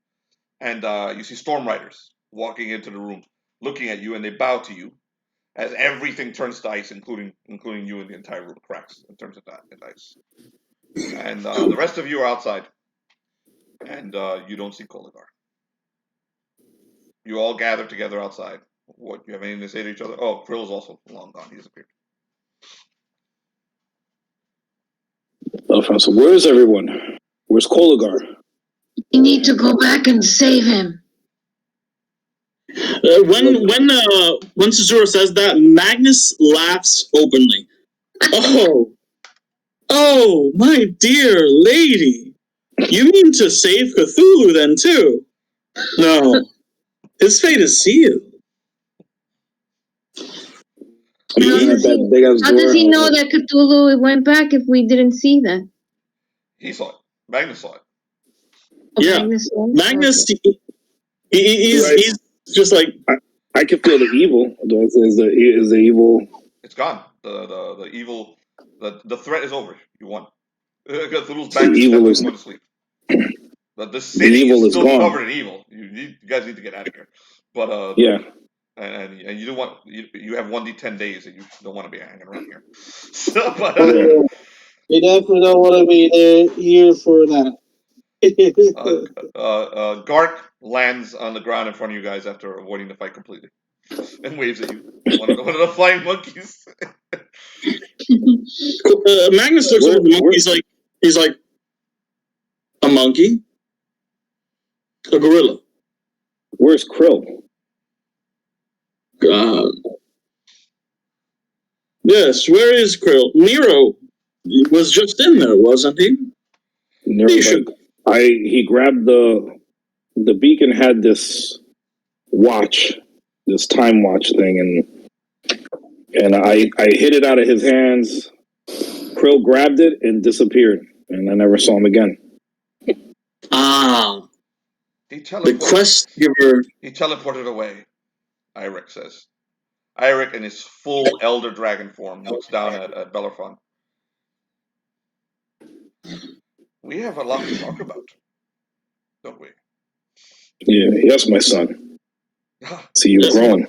and you see storm riders walking into the room, looking at you, and they bow to you as everything turns to ice, including you, and the entire room cracks in terms of that ice. And the rest of you are outside, and you don't see Koligar. You all gather together outside. What, you have anything to say to each other? Oh, Krill is also long gone. He disappeared. So where is everyone? Where's Koligar? You need to go back and save him. When Suzurra says that, Magnus laughs openly. Oh, my dear lady. You mean to save Cthulhu then too? No. His fate is sealed. How does he know that Cthulhu went back if we didn't see that? He saw it. Magnus saw it. Yeah. Magnus, he's just like... I can feel the evil. Is the evil... It's gone. The evil... The threat is over. You won. Cthulhu's back. The evil is... going to sleep. The city is still covered in evil. You guys need to get out of here. But yeah. And you don't want you have 1d10 days and you don't want to be hanging around here. So, but you definitely don't want to be here for that. Gark lands on the ground in front of you guys after avoiding the fight completely, and waves at you. One of the flying monkeys. Magnus looks at the monkey. He's like, a monkey? A gorilla. Where's Krill? Yes, where is Krill? Nero was just in there, wasn't he? Nero, he grabbed the beacon had this watch, this time watch thing, and I hit it out of his hands. Krill grabbed it and disappeared, and I never saw him again. Ah. The quest giver. He teleported away, Irek says. Irek, in his full elder dragon form, looks down at Bellerophon. We have a lot to talk about, don't we? Yeah, yes, my son. See you growing.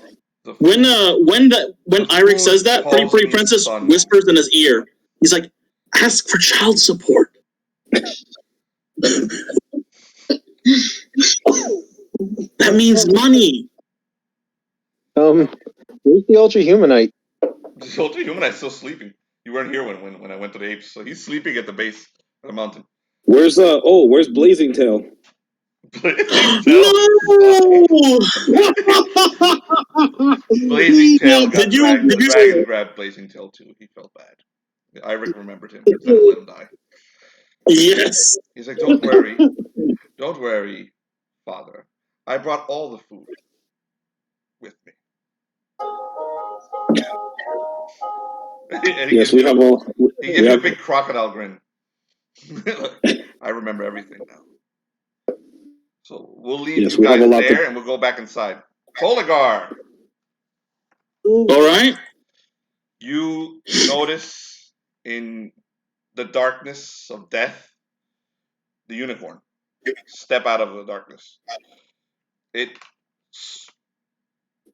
When Irek says that, Pretty Princess whispers in his ear. He's like, "Ask for child support." That means money. Where's the Ultra Humanite? The Ultra Humanite's still sleeping. You weren't here when I went to the Apes, so he's sleeping at the base of the mountain. Where's Blazing Tail? Blazing Tail Dragon grabbed Blazing Tail too. He felt bad. Irek remembered him. Instead of let him die. Yes. He's like, don't worry, father. I brought all the food with me. Yes, we have all. He gives you a big crocodile grin. I remember everything now. So we'll leave you guys there, and we'll go back inside. Koligar. All right. You notice in the darkness of death, the unicorn step out of the darkness. It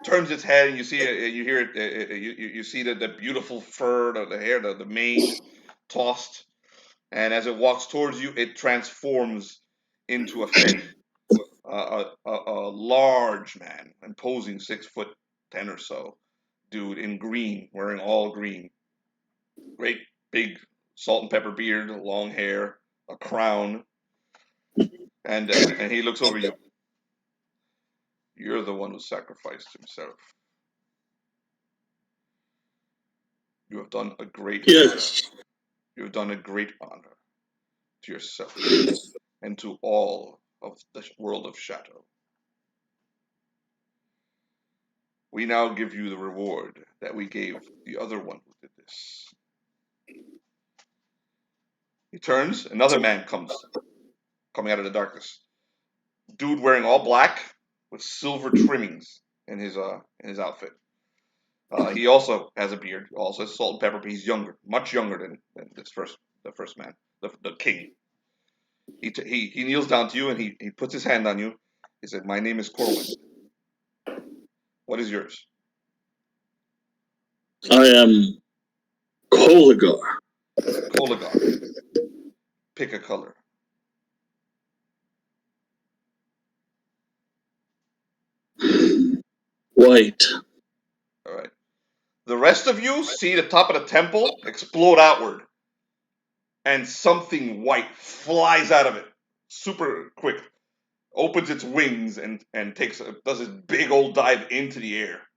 turns its head, and you see it. You hear it. You see the beautiful fur, the hair, the mane tossed, and as it walks towards you, it transforms into a fey. A large man, imposing 6'10" or so, dude in green, wearing all green, great big salt and pepper beard, long hair, a crown, and he looks over you. You're the one who sacrificed himself. You have done a great honor. You have done a great honor to yourself and to all of the world of shadow. We now give you the reward that we gave the other one who did this. He turns, another man coming out of the darkness. Dude wearing all black with silver trimmings in his outfit. He also has a beard, also has salt and pepper, but he's younger, much younger than the first man, the king. He kneels down to you and he puts his hand on you. He said, "My name is Corwin. What is yours?" I am Koligar. Koligar. Pick a color. White. All right. The rest of you see the top of the temple explode outward, and something white flies out of it, super quick, opens its wings and does this big old dive into the air.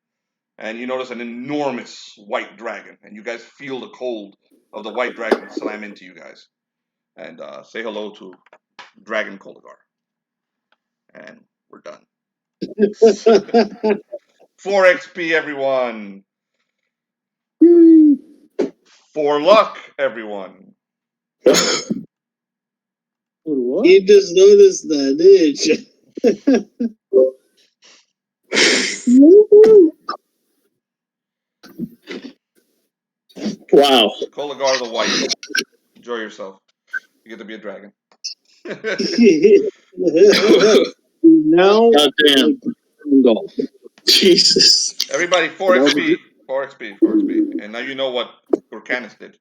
And you notice an enormous white dragon, and you guys feel the cold of the white dragon slam into you guys. And say hello to Dragon Koligar. And we're done. 4 XP, everyone. For luck, everyone. You just noticed that, didn't you? Wow. Koligar the White. Enjoy yourself. You get to be a dragon. Now, goddamn. Jesus. Everybody, 4 XP. 4 XP. 4 XP. And now you know what Urcanus did.